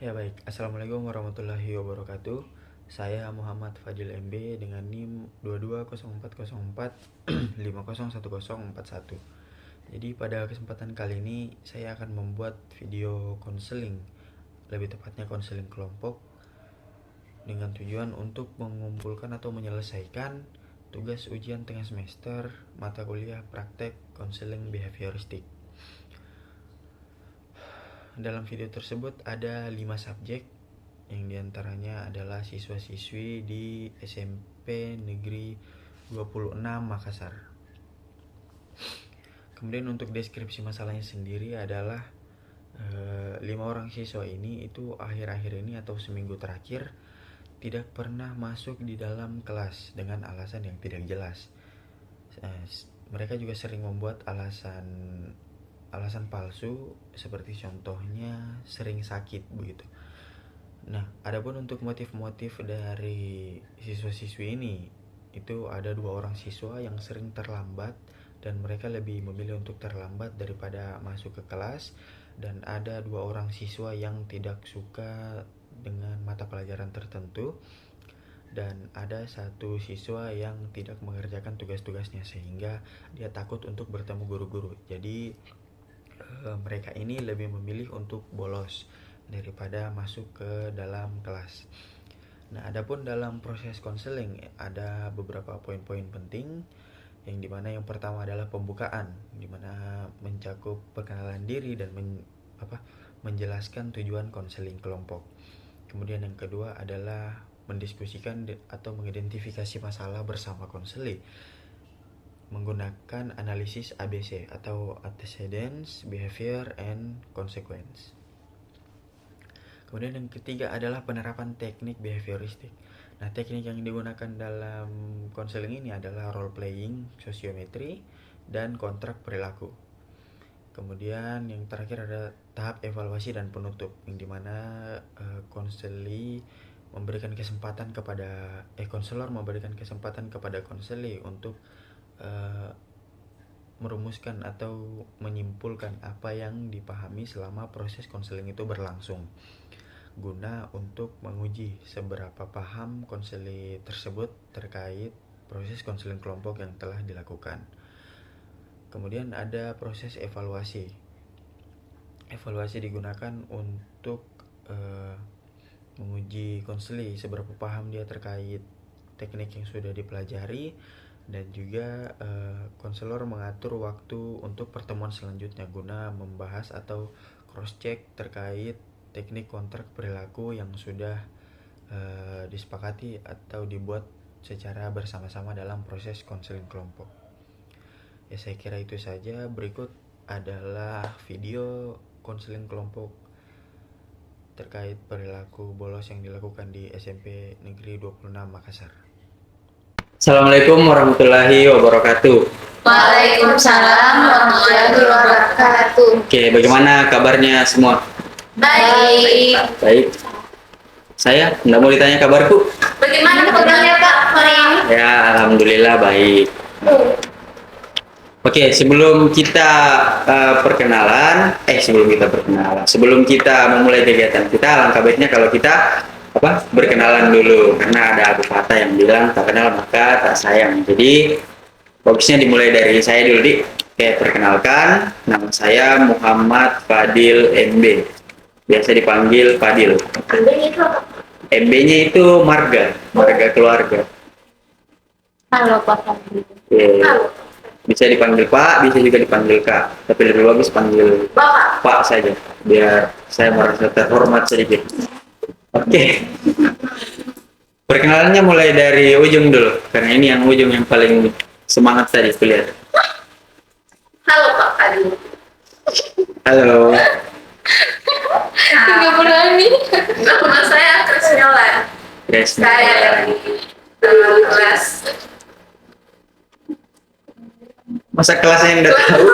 Ya baik, Assalamualaikum warahmatullahi wabarakatuh. Saya Muhammad Fadil MB dengan NIM 220404 Jadi pada kesempatan kali ini saya akan membuat video konseling, lebih tepatnya konseling kelompok dengan tujuan untuk mengumpulkan atau menyelesaikan tugas ujian tengah semester mata kuliah praktek konseling behavioristik. Dalam video tersebut ada 5 subjek yang diantaranya adalah siswa-siswi di SMP Negeri 26 Makassar. Kemudian untuk deskripsi masalahnya sendiri adalah 5 orang siswa ini itu akhir-akhir ini atau seminggu terakhir tidak pernah masuk di dalam kelas dengan alasan yang tidak jelas. Mereka juga sering membuat alasan palsu, seperti contohnya sering sakit begitu. Nah, adapun untuk motif-motif dari siswa-siswi ini, itu ada 2 orang siswa yang sering terlambat dan mereka lebih memilih untuk terlambat daripada masuk ke kelas, dan ada 2 orang siswa yang tidak suka dengan mata pelajaran tertentu, dan ada 1 siswa yang tidak mengerjakan tugas-tugasnya sehingga dia takut untuk bertemu guru-guru. Jadi mereka ini lebih memilih untuk bolos daripada masuk ke dalam kelas. Nah, adapun dalam proses konseling ada beberapa poin-poin penting, yang dimana yang pertama adalah pembukaan, dimana mencakup perkenalan diri dan menjelaskan tujuan konseling kelompok. Kemudian yang kedua adalah mendiskusikan atau mengidentifikasi masalah bersama konseling menggunakan analisis ABC atau Antecedents, Behavior, and Consequence. Kemudian yang ketiga adalah penerapan teknik behavioristik. Nah, teknik yang digunakan dalam konseling ini adalah role playing, sosiometri, dan kontrak perilaku. Kemudian yang terakhir ada tahap evaluasi dan penutup, yang dimana konselor memberikan kesempatan kepada konseli untuk merumuskan atau menyimpulkan apa yang dipahami selama proses konseling itu berlangsung, guna untuk menguji seberapa paham konseli tersebut terkait proses konseling kelompok yang telah dilakukan. Kemudian ada proses evaluasi. Evaluasi digunakan untuk menguji konseli seberapa paham dia terkait teknik yang sudah dipelajari, dan juga konselor mengatur waktu untuk pertemuan selanjutnya guna membahas atau cross check terkait teknik kontrak perilaku yang sudah disepakati atau dibuat secara bersama-sama dalam proses konseling kelompok. Ya, saya kira itu saja. Berikut adalah video konseling kelompok terkait perilaku bolos yang dilakukan di SMP Negeri 26 Makassar. Assalamualaikum warahmatullahi wabarakatuh. Waalaikumsalam warahmatullahi wabarakatuh. Oke, bagaimana kabarnya semua? Baik. Baik. Saya nggak mau ditanya kabarku. Bagaimana kabarnya Pak hari ini? Ya, alhamdulillah baik. Oke, sebelum kita sebelum kita memulai kegiatan kita, alangkah baiknya kalau kita berkenalan dulu, karena ada pepatah yang bilang tak kenal maka tak sayang. Jadi bagusnya dimulai dari saya dulu, Dik. Oke, perkenalkan, nama saya Muhammad Fadil MB, biasa dipanggil Fadil. MB-nya itu marga keluarga. Halo Pak Fadil. Halo. Bisa dipanggil Pak, bisa juga dipanggil Kak, tapi lebih bagus panggil Pak saja, biar saya merasa terhormat sedikit. Oke. Perkenalannya mulai dari ujung dulu, karena ini yang ujung yang paling semangat tadi kuliah. Halo Pak Fadil. Halo. Nggak berani. Nama saya Krisnyolan. Saya di kelas. Masa kelasnya yang udah tahu?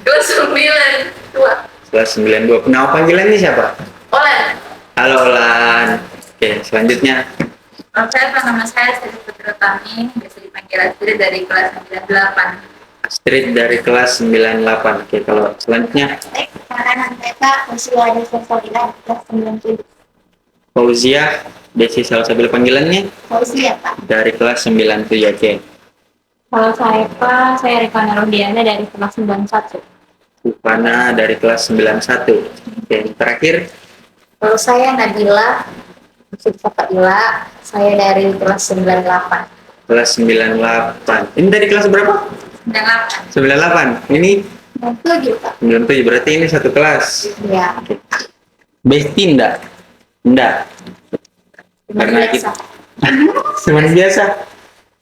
Kelas 92. Kelas 92. Nama panggilannya siapa? Olan. Halo Olan. Oke, selanjutnya. Nama saya Sri Putri Utami, biasa dipanggil Asri dari kelas 98. Street dari kelas 98. Oke, kalau selanjutnya Sekarang mereka masih ada Salsabila kelas 97. Fauzia Desi Salsabila, panggilannya Fauzi ya Pak. dari kelas 97. Oke. Kalau saya Pak, saya Rifana Rudiana dari kelas 91. Ivana dari kelas 91. Oke, terakhir Kalau saya Nabila, maksud Kak Ila, saya dari kelas 98. kelas 98. Ini dari kelas berapa? 98. 98. Ini 97 Pak. 97, berarti ini satu kelas. Ya. Bestie enggak? Enggak. Karena kita teman biasa.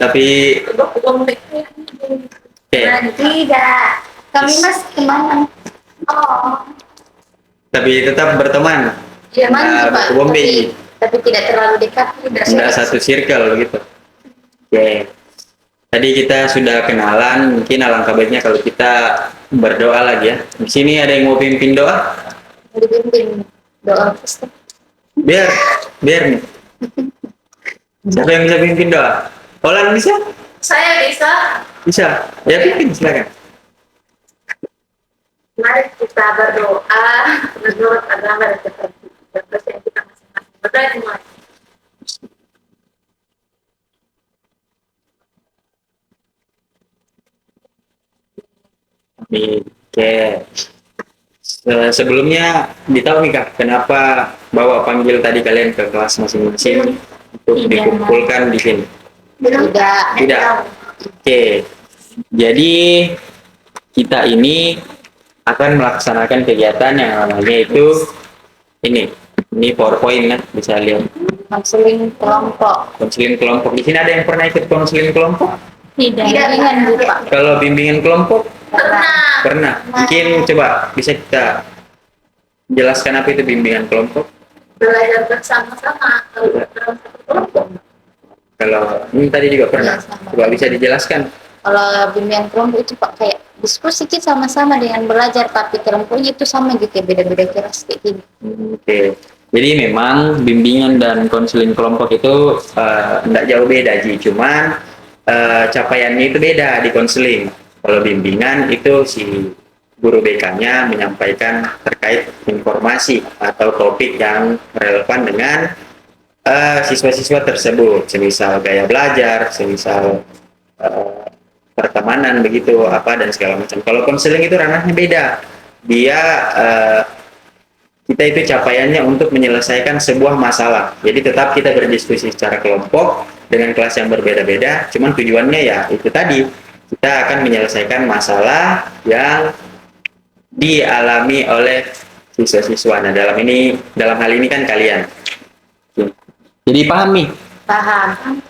Tapi oke, Tidak. Kami masih teman. Oh. tapi tetap berteman. Teman Nah, Pak. Pak Bombe. Tapi tidak terlalu dekat. Enggak satu circle gitu. Oke. Tadi kita sudah kenalan, mungkin alangkah baiknya kalau kita berdoa lagi ya. Di sini ada yang mau pimpin doa? Dibimbing doa Kristen. Biar nih. Siapa yang bisa pimpin doa? Olan bisa? Saya bisa. Bisa. Ya pimpin, silakan. Mari kita berdoa menurut agama dan kepercayaan kita masing-masing. Berdoa dimulai. Oke. Sebelumnya ditahu nih Kak, kenapa bawa panggil tadi kalian ke kelas masing-masing untuk Tidak. dikumpulkan di sini? Tidak. Tidak. Oke. Jadi kita ini akan melaksanakan kegiatan yang namanya itu ini PowerPoint kan, bisa lihat. Konseling kelompok. Konseling kelompok. Di sini ada yang pernah ikut konseling kelompok? Tidak. Dengan Bu Pak. Kalau bimbingan kelompok Pernah. pernah. Mungkin coba bisa kita jelaskan apa itu bimbingan kelompok? Belajar bersama-sama dalam satu kelompok. Kalau ini tadi juga pernah. Iya, sama. Coba bisa dijelaskan. Kalau bimbingan kelompok itu Pak kayak diskusi kita sama-sama dengan belajar, tapi kelompoknya itu sama gitu ya, beda-beda kelas kayak gini. Oke. Jadi memang bimbingan dan konseling kelompok itu tidak jauh beda, Ji. Cuman capaiannya itu beda di konseling. Kalau bimbingan itu si guru BK-nya menyampaikan terkait informasi atau topik yang relevan dengan siswa-siswa tersebut, semisal gaya belajar, semisal pertemanan begitu apa dan segala macam. Kalau konseling itu ranahnya beda. Dia kita itu capaiannya untuk menyelesaikan sebuah masalah. Jadi tetap kita berdiskusi secara kelompok dengan kelas yang berbeda-beda. Cuman tujuannya ya itu tadi, kita akan menyelesaikan masalah yang dialami oleh siswa-siswa. Nah, dalam hal ini kan kalian. Jadi paham nih? Paham.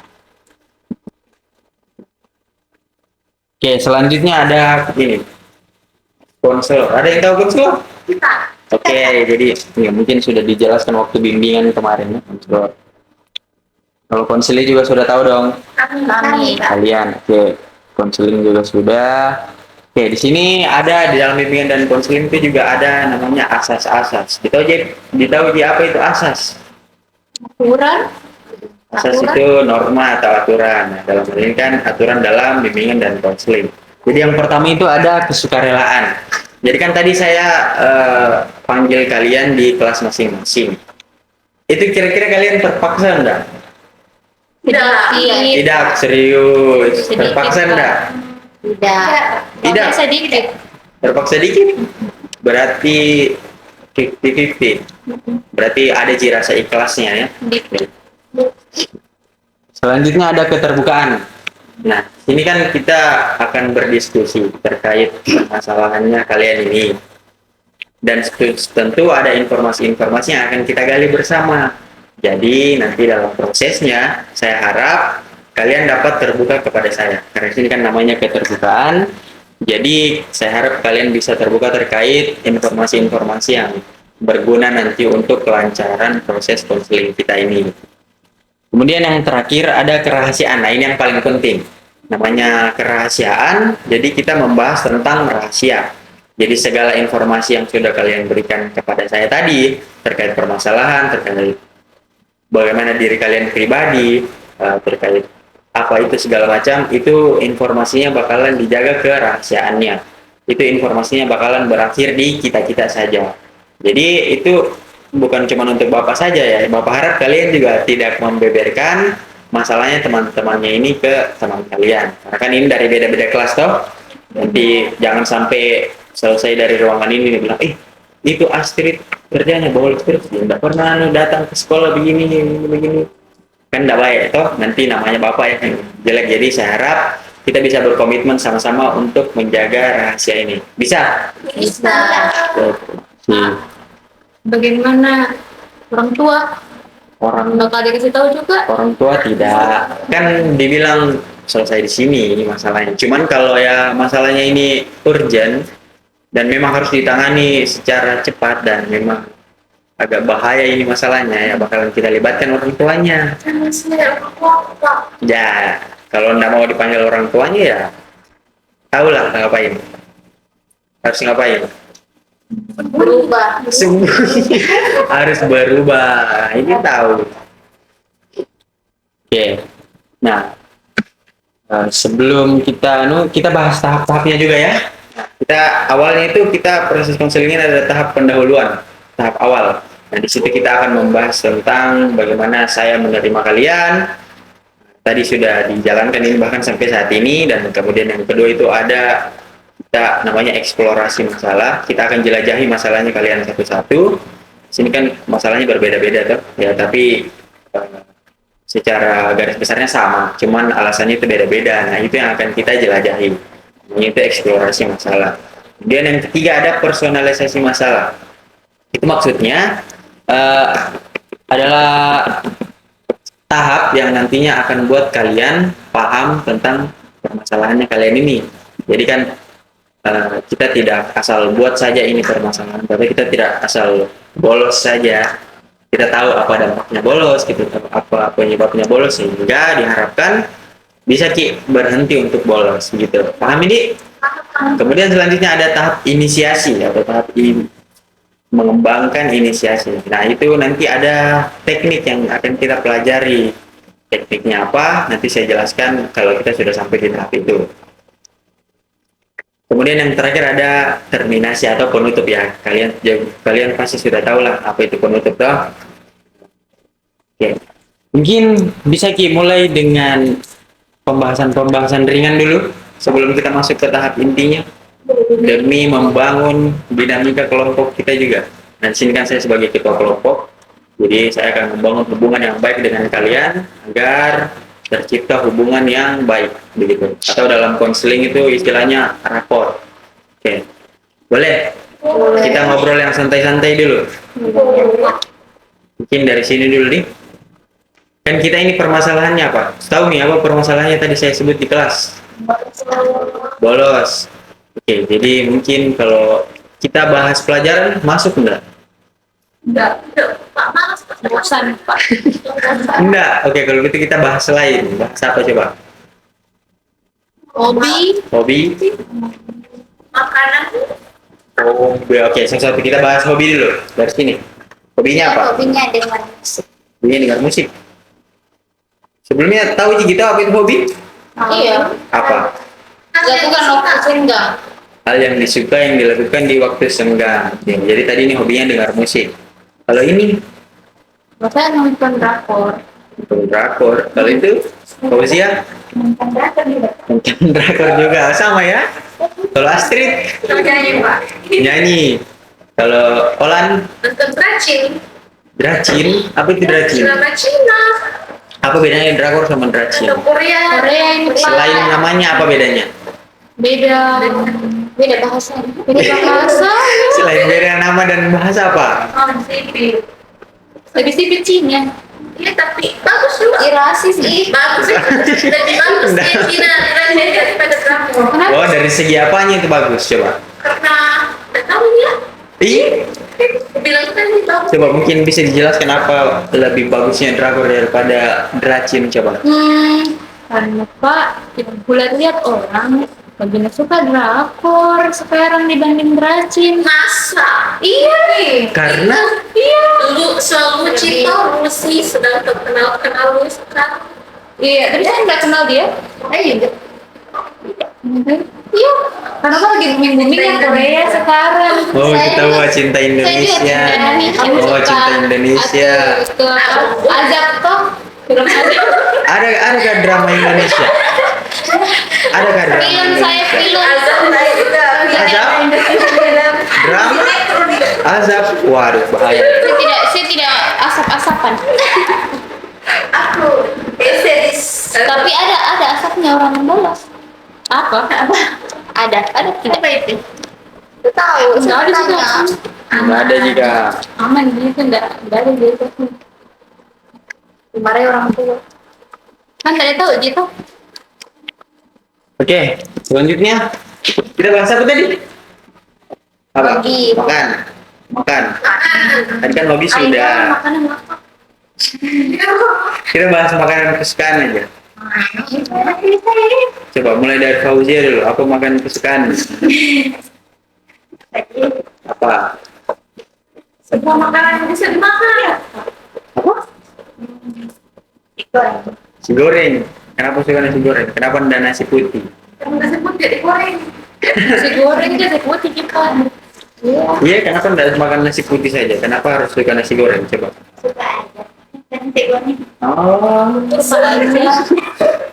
Oke, selanjutnya ada ini. Konselor. Ada yang tahu konselor? Kita. Oke, jadi ya, mungkin sudah dijelaskan waktu bimbingan kemarin ya, konselor. Kalau konseling juga sudah tahu dong Kami. kalian. Oke, konseling juga sudah. Oke, di sini ada di dalam bimbingan dan konseling itu juga ada namanya asas-asas. Ditahu apa itu asas? Aturan. Asas itu norma atau aturan. Nah, dalam hal ini kan aturan dalam bimbingan dan konseling. Jadi yang pertama itu ada kesukarelaan. Jadi kan tadi saya panggil kalian di kelas masing-masing. Itu kira-kira kalian terpaksa enggak? Tidak. Tidak, serius. Sedikit, Terpaksa Pak. enggak? Tidak. Tidak. Sedikit. Terpaksa dikit. Berarti 50-50. Berarti ada rasa ikhlasnya ya. Sedikit. Selanjutnya ada keterbukaan. Nah, ini kan kita akan berdiskusi terkait permasalahannya kalian ini. Dan tentu ada informasi-informasi yang akan kita gali bersama. Jadi nanti dalam prosesnya saya harap kalian dapat terbuka kepada saya. Karena ini kan namanya keterbukaan. Jadi saya harap kalian bisa terbuka terkait informasi-informasi yang berguna nanti untuk kelancaran proses konseling kita ini. Kemudian yang terakhir ada kerahasiaan. Nah, ini yang paling penting. Namanya kerahasiaan, jadi kita membahas tentang rahasia. Jadi segala informasi yang sudah kalian berikan kepada saya tadi terkait permasalahan, terkait bagaimana diri kalian pribadi, terkait apa itu segala macam, itu informasinya bakalan dijaga kerahasiaannya. Itu informasinya bakalan berakhir di kita-kita saja. Jadi itu bukan cuma untuk Bapak saja ya. Bapak harap kalian juga tidak membeberkan masalahnya teman-temannya ini ke teman kalian. Karena kan ini dari beda-beda kelas toh. Nanti jangan sampai selesai dari ruangan ini dia bilang, itu Astrid kerjanya bolos terus, dia nggak pernah datang ke sekolah begini begini. Kan tidak baik toh, nanti namanya Bapak yang jelek. Jadi saya harap kita bisa berkomitmen sama-sama untuk menjaga rahasia ini. Bisa? Bisa. Bagaimana orang tua? Orang Bakal dikasih tahu juga? orang tua tidak, kan dibilang selesai di sini ini masalahnya. Cuman kalau ya masalahnya ini urgent dan memang harus ditangani secara cepat dan memang agak bahaya ini masalahnya, ya bakalan kita libatkan orang tuanya. Ya, kalau nggak mau dipanggil orang tuanya ya tahulah ngapain. Harus ngapain? Berubah. Sembunyi. Harus berubah. Ini tahu. Oke. Nah, sebelum kita bahas tahap-tahapnya juga ya. Kita awalnya itu kita proses konselingnya ada tahap pendahuluan, tahap awal. Nah, di situ kita akan membahas tentang bagaimana saya menerima kalian. Tadi sudah dijalankan ini bahkan sampai saat ini, dan kemudian yang kedua itu ada kita namanya eksplorasi masalah. Kita akan jelajahi masalahnya kalian satu-satu. Sini kan masalahnya berbeda-beda tuh, ya, tapi secara garis besarnya sama, cuman alasannya itu beda-beda. Nah, itu yang akan kita jelajahi. Ini itu eksplorasi masalah. Kemudian yang ketiga ada personalisasi masalah. Itu maksudnya adalah tahap yang nantinya akan buat kalian paham tentang permasalahannya kalian ini. Jadi kan kita tidak asal buat saja ini permasalahan, tapi kita tidak asal bolos saja. Kita tahu apa dampaknya bolos, gitu, apa penyebabnya bolos, sehingga diharapkan bisa berhenti untuk bolos, gitu. Paham ini? Kemudian selanjutnya ada tahap inisiasi atau tahap mengembangkan inisiasi. Nah, itu nanti ada teknik yang akan kita pelajari. Tekniknya apa? Nanti saya jelaskan kalau kita sudah sampai di tahap itu. Kemudian yang terakhir ada terminasi atau penutup ya. Kalian pasti sudah tahu lah apa itu penutup toh. Oke. Mungkin bisa mulai dengan pembahasan ringan dulu sebelum kita masuk ke tahap intinya, demi membangun dinamika kelompok kita juga. Dan sini kan saya sebagai ketua kelompok, jadi saya akan membangun hubungan yang baik dengan kalian agar tercipta hubungan yang baik, begitu. Atau dalam konseling itu istilahnya rapport. Oke, boleh? Kita ngobrol yang santai-santai dulu. Mungkin dari sini dulu nih. Kan kita ini permasalahannya apa? Tahu nih apa permasalahannya tadi saya sebut di kelas? Bolos. Oke, jadi mungkin kalau kita bahas pelajaran masuk enggak? Enggak, Pak, malas Pak. Bosan, Pak. Enggak. Oke, kalau gitu kita bahas lain. Bahas apa coba? Hobi. Hobi. Makanan. Hobi. Oke, satu-satu kita bahas hobi dulu. Dari sini. Hobinya apa? Hobinya dengan musik. Hobinya dengar musik. Sebelumnya tahu gitu apa itu hobi? Iya. Apa? Lakukan waktu senggang. Hal yang disuka yang dilakukan di waktu senggang. Ya, jadi tadi ini hobinya dengar musik. Kalau ini Saya nonton drakor. nonton drakor. Kalau itu Fauzia Nonton drakor juga. nonton drakor juga sama ya. Kalau Astrid Nyanyi Pak. nyanyi. Kalau Olan Nonton Dracin. dracin. Apa itu dracin? Drama Cina. Apa bedanya drakor sama dracin? Nonton Korea. Korea ini Selain namanya apa bedanya? beda bahasa. beda bahasa. Selain beda nama dan bahasa apa? Oh, sipil. Lebih sipit Cina. Iya, tapi bagus juga. Irasi sih. Bagus ya. Lebih bagus di Cina daripada drakor. Oh, dari segi apanya itu bagus coba? Karena nggak tahu ya. Ih, Bilang tadi bagus. coba mungkin bisa dijelaskan apa lebih bagusnya drakor daripada dracin coba? Karena Pak, aku lihat orang lebih suka drakor sekarang dibanding dracin. Masa? Iya nih. Karena Iya. Dulu selalu cinta Rusi sedang terkenal Rusi sekarang. Iya, tapi saya nggak kenal dia. Ayo, Iya, karena kan lagi booming-boomingnya Korea sekarang. Oh, Saya kita juga- mau cinta saya juga Indonesia. cinta Indonesia. Oh, Suka cinta Indonesia. Ke Azab toh, film Azab. Ada gak drama Indonesia? Ada gak drama Film Indonesia? saya film. Azab? Drama? Azab? Waduh, bahaya. Saya tidak asap-asapan. Aku series Tapi ada asapnya orang membalas. Apa? Ada tidak? apa itu? Tidak tahu. Nggak ada juga. Nggak ada juga. Aman gitu, nggak ada gitu. Dimarahi orang tua. Kan tidak tahu gitu. Oke, selanjutnya kita bahas apa tadi? Apa? Hobi. Makan. Tadi kan hobi Ayo, sudah. makanan apa? Kita bahas makanan kesukaan aja. Coba mulai dari Fauzia dulu. Apa makanan kesukaan? Apa? Semua makanan yang bisa dimakan. Nasi goreng. Kenapa suka nasi goreng? Kenapa tidak nasi putih? Yang nasi putih digoreng. Si goreng dia putih kita. Iya, kenapa tidak makan nasi putih saja? Kenapa harus suka nasi goreng? Coba. Suka aja. Nanti goreng. Oh, Terus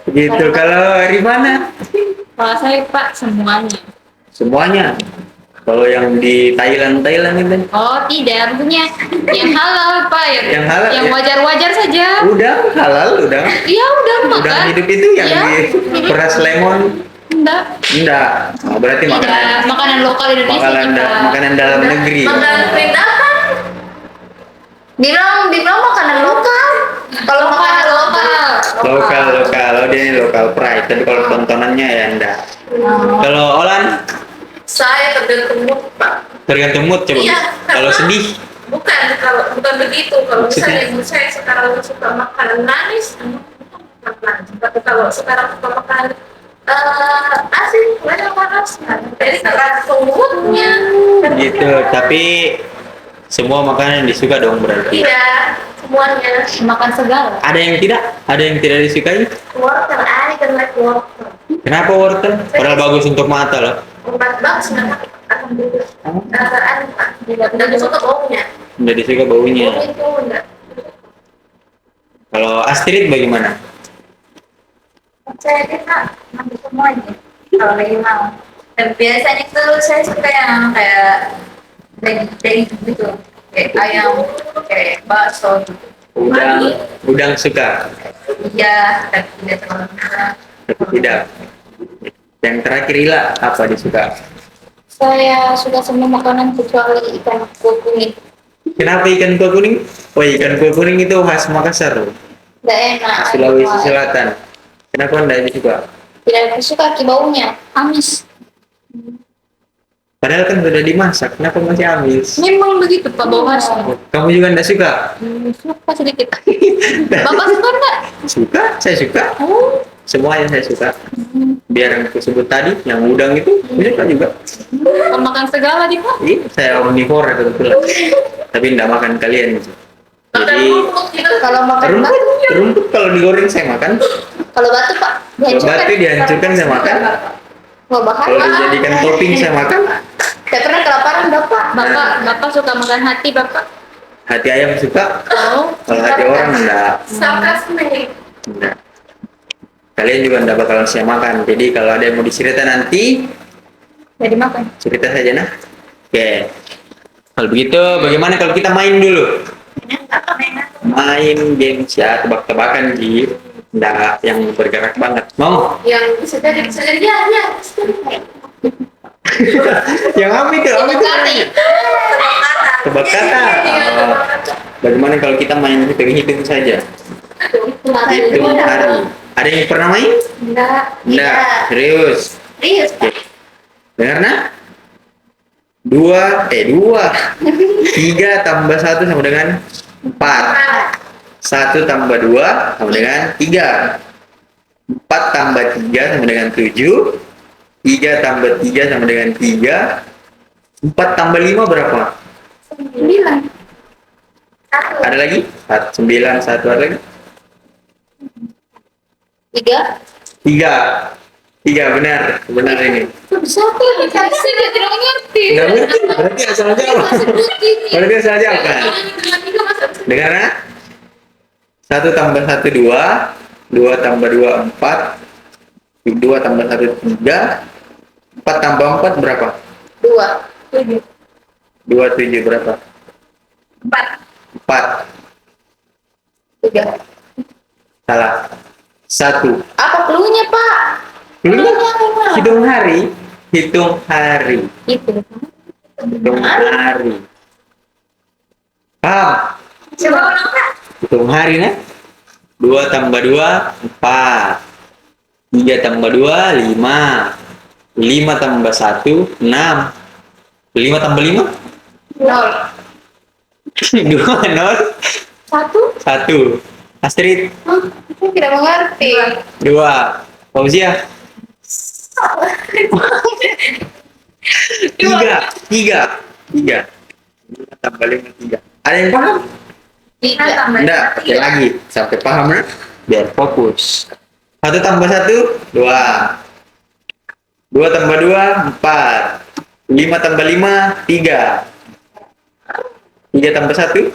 gitu. Kalau Rifana? kalau saya Pak semuanya. Semuanya. Kalau yang di Thailand itu? Oh tidak, maksudnya yang halal Pak, Yang halal, yang ya? wajar-wajar saja. Udang halal, udang. Iya udah Udang makan. hidup itu yang Iya. di peras lemon. Enggak. Enggak. Oh, berarti makanan Tidak, makanan lokal Indonesia kita. makanan dalam negeri. Makanan perindakan. Dibilang makanan lokal. Kalau makanan lokal. Lokal. Oh, dia ini lokal pride. Tapi kalau tontonannya ya enggak. Kalau Olan Saya tergantung mood, Pak. tergantung mood coba. Iya, Kalau karena- sedih, Bukan begitu. Kalau Maksudnya? misalnya ibu saya sekarang suka makanan manis, makan manis. Tapi kalau sekarang suka makan asin, banyak panas. Jadi tergantung moodnya. gitu. Tapi semua makanan disuka dong berarti. Iya, semuanya. Makan segala. Ada yang tidak? Ada yang tidak disukai? Wortel, kan like wortel. Kenapa wortel? Padahal bagus untuk mata loh. Obat bagus nggak akan dulu. Tidak suka baunya. Udah disuka baunya. Bau itu enggak. Kalau Astrid bagaimana? Saya kita ambil semuanya. Kalau lagi mau. Dan biasanya tuh saya suka yang kayak daging gitu. Kayak ayam, kayak bakso gitu. Udang suka, Iya, tapi tidak terlalu murah. tapi tidak. Yang terakhir Ila, apa disuka? Saya suka semua makanan kecuali ikan kuning. Kenapa ikan kuah kuning? Oh, ikan kuah kuning itu khas Makassar loh. Tidak enak. Sulawesi Selatan. Kenapa anda disuka? Tidak suka baunya, amis. Padahal kan sudah dimasak, kenapa masih amis? Memang begitu Pak bau khasnya. Oh, kamu juga anda suka? Suka sedikit. Bapak suka enggak? Suka, saya suka. Oh, Semuanya saya suka. Biar yang aku sebut tadi, yang udang itu, saya suka juga. makan segala di Pak. Iya, saya omnivore kebetulan. Tapi tidak makan kalian. Gitu. Makan Jadi rumput gitu. Kalau makan rumput, batu, rumput kalau digoreng saya makan. kalau batu Pak, Kalau batu dihancurkan saya makan. Wah, bahaya. Kalau dijadikan topping saya makan. Saya pernah kelaparan Bapak. Bapak suka makan hati Bapak. Hati ayam suka. Oh, Kalau hati orang enggak. Sarkasme. Enggak. Kalian juga enggak bakalan saya makan. Jadi kalau ada yang mau dicerita nanti, jadi makan. cerita saja nah. Oke. Kalau begitu, bagaimana kalau kita main dulu? Main games ya, tebak-tebakan Ji. Enggak yang bergerak banget. Mau? Yang bisa jadi ya. Yang apa itu? Apa itu? Tebak kata. Oh. Bagaimana kalau kita main hitung-hitung saja? Hitung hari. Ada yang pernah main? Enggak. Enggak. Serius. Serius Pak. Dengar nah? 2 3 tambah 1 sama dengan 4. 1 tambah 2 sama dengan 3. 4 tambah 3 sama dengan 7. 3 tambah 3 sama dengan 3. 4 tambah 5 berapa? 9. Ada lagi? 9, 1 ada lagi? Tiga. Tiga. Tiga, benar. Benar ini. Kok bisa aku sih dia tidak mengerti. Nggak ngerti, berarti asal jawab. Berarti asal jawab kan? Dengar ya? 1 tambah 1 2, 2 tambah 2 4, 2 tambah 1 3, 4 tambah 4 berapa? Dua. Tujuh. 2 7 berapa? Empat. 4. Tiga. Salah. 1. Apa cluenya, Pak? Hitung hari. Hitung hari. Itu. Hitung hari. Paham? Coba ulang Kak. Hitung hari nah. 2 tambah 2 4. 3 tambah 2 5. 5 tambah 1 6. 5 tambah 5 Nol. 2 0 Satu. 1. Astrid Saya tidak mengerti. 2. Fauzia 3. 3 tambah 5 3. Ada yang paham? Tiga. Enggak, pakai lagi sampai paham ya? Biar fokus. 1 tambah 1 2. 2 tambah 2 4. 5 tambah 5 3. 3 tambah 1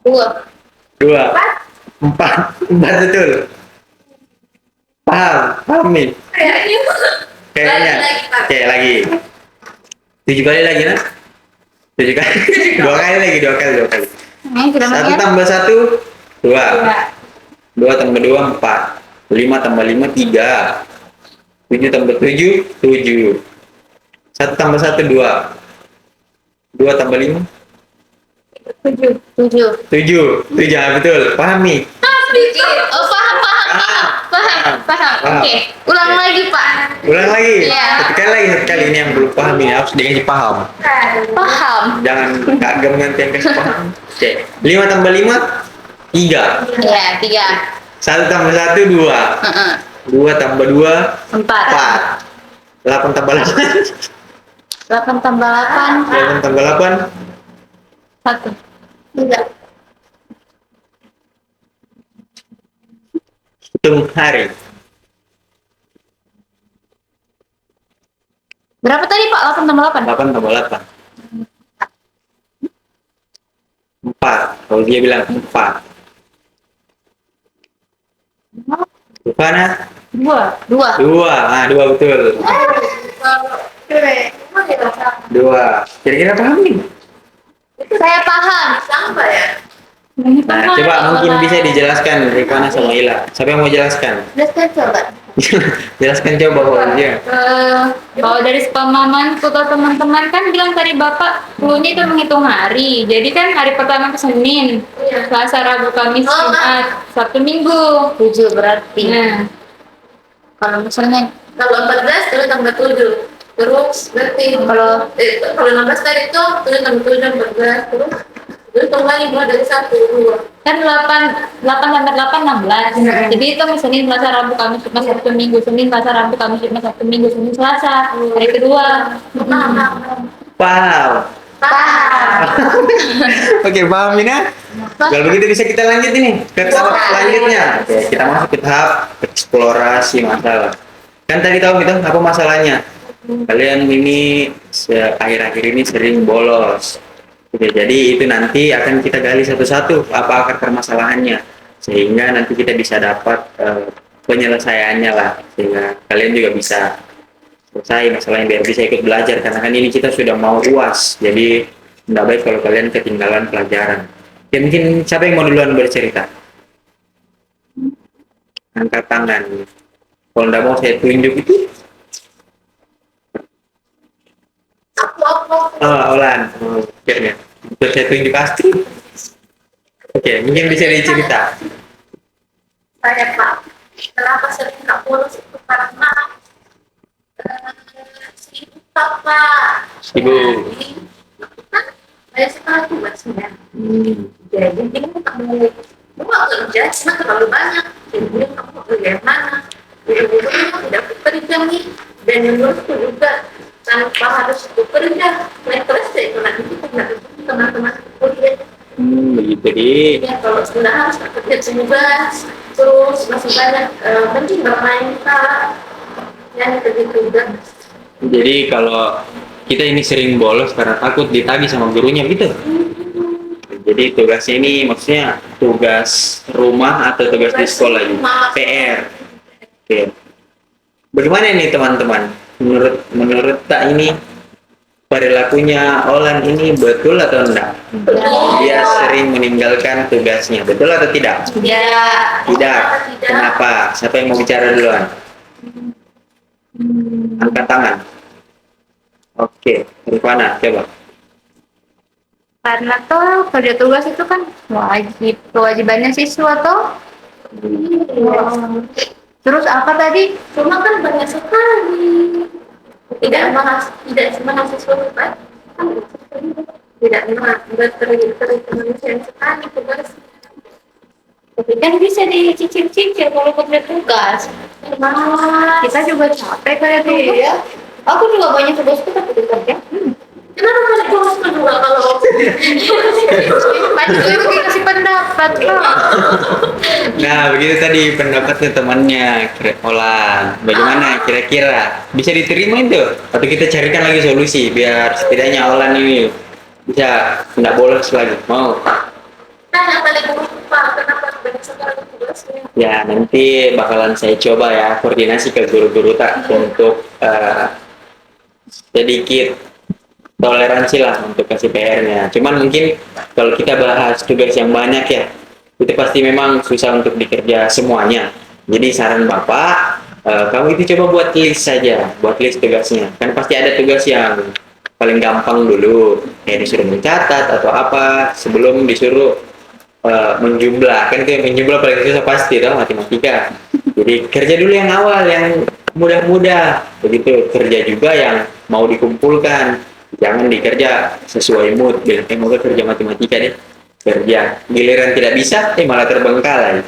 Dua. 2. 4. 4 betul. Paham? Paham nih? Kayaknya. Lagi, Pak. Oke, lagi. 7 kali lagi nah. 7 kali. 2 kali lagi, 2 kali. Saya tidak 1 mengerti. tambah 1 2. 2 tambah 2 4. 5 tambah 5 3. 7 tambah 7 7. 1 tambah 1 2. 2 tambah 5 Tujuh. Tujuh. 7. 7 betul. Paham nih? Sedikit. Oh, paham. Oke. Ulang lagi, Pak. Ulang lagi. Iya. Satu kali ini yang belum paham ini harus dikasih paham. Paham. Jangan kagum nanti yang kasih paham. Oke. 5 tambah 5 3. Ya, tiga. 1 tambah 1 2. 2 tambah 2 Empat. 4. 8 tambah 8. 8 tambah 8. 8 tambah 8 Satu. Tiga. hitung hari. Berapa tadi, Pak? 8 tambah 8. 8 tambah 8 4. Kalau dia bilang 4. Rupanya Dua. 2. Ah, 2 betul. 2. Kira-kira paham nih? Saya paham. Sampai ya. Nah, coba mungkin bisa dijelaskan Rifana sama Ila. Siapa yang mau jelaskan? Jelaskan coba. Jelaskan coba Fauzia. Kalau dari pemahamanku atau teman-teman kan bilang tadi Bapak cluenya itu menghitung hari. Jadi kan hari pertama ke Senin, Iya. Selasa, Rabu, Kamis, Jumat, Sabtu, Minggu. 7 berarti. Nah, Kalau misalnya Kalau 14 terus tambah 7. Terus berarti kalau 16 tadi itu terus tambah 7 14 terus tambah lagi mulai dari 1 2. kan 8 tambah 8 16. Jadi itu Senin, Selasa, Rabu, Kamis, Jumat, Sabtu, Minggu. Senin, Selasa, Rabu, Kamis, Jumat, Sabtu, Minggu. Senin, Selasa. Hari kedua. Paham. paham. Oke, paham ini ya? Kalau begitu bisa kita lanjut ini ke tahap selanjutnya. Oke, kita masuk ke tahap eksplorasi masalah. Kan tadi tahu gitu apa masalahnya? Kalian ini akhir-akhir ini sering bolos. Oke, jadi itu nanti akan kita gali satu-satu apa akar permasalahannya sehingga nanti kita bisa dapat penyelesaiannya lah sehingga kalian juga bisa selesai masalahnya biar bisa ikut belajar karena kan ini kita sudah mau UAS jadi tidak baik kalau kalian ketinggalan pelajaran. Ya mungkin siapa yang mau duluan bercerita? Angkat tangan. Kalau tidak mau saya tunjuk itu. Olan. Akhirnya. Biar saya tunjuk Astrid. Oke, mungkin bisa dicerita. Saya Pak, kenapa sering nggak bolos itu karena sibuk Pak. Sibuk. Kan saya sekolah tugasnya. Jadi dia mau kerja cuma terlalu banyak. Jadi dia kamu mau kerja yang mana? Ujung-ujungnya tidak bekerja nih. Dan menurutku juga tanpa harus bekerja. Naik kelas itu nanti kita nggak teman-teman kuliah. Begitu di. Ya kalau sudah harus bekerja tugas terus masih banyak mending bermain kak ya begitu juga. Jadi kalau kita ini sering bolos karena takut ditagih sama gurunya gitu. Jadi tugasnya ini maksudnya tugas rumah atau tugas di sekolah ini? PR. Oke. Bagaimana ini teman-teman? Menurut tak ini perilakunya Olan ini betul atau enggak? Dia sering meninggalkan tugasnya, betul atau tidak? Ya. Tidak. Kenapa? Siapa yang mau bicara duluan? Angkat tangan. Oke, Rifana, coba. Karena tuh kerja tugas itu kan kewajibannya siswa toh. Terus apa tadi? Cuma kan banyak sekali. Tidak cuma mahasiswa kan? Tidak terhitung sekali tugas. Tapi kan bisa dicicil-cicil kalau kerja tugas. Kita juga capek kerja tugas. Iya. Aku juga banyak tugasku tapi kerja. Kenapa masih kurus juga kalau Masih gue kasih pendapat loh. Nah, begitu tadi pendapatnya temannya, Olan. Bagaimana kira-kira? Bisa diterima itu? Atau kita carikan lagi solusi biar setidaknya Olan ini bisa tidak bolos lagi? Mau? tanya paling lupa kenapa banyak sekali tugasnya? Ya, nanti bakalan saya coba ya koordinasi ke guru-guru tak untuk sedikit toleransi lah untuk kasih PR-nya. Cuman mungkin kalau kita bahas tugas yang banyak ya, itu pasti memang susah untuk dikerja semuanya. Jadi saran Bapak, kamu itu coba buat list saja, buat list tugasnya. Kan pasti ada tugas yang paling gampang dulu, kayak disuruh mencatat atau apa, sebelum disuruh menjumlah. Kan itu yang menjumlah paling susah pasti, tau, matematika. Jadi kerja dulu yang awal, yang mudah-mudah. Begitu, kerja juga yang mau dikumpulkan. Jangan dikerja sesuai mood, bilang mau kerja matematika deh, kerja giliran tidak bisa, malah terbengkalai,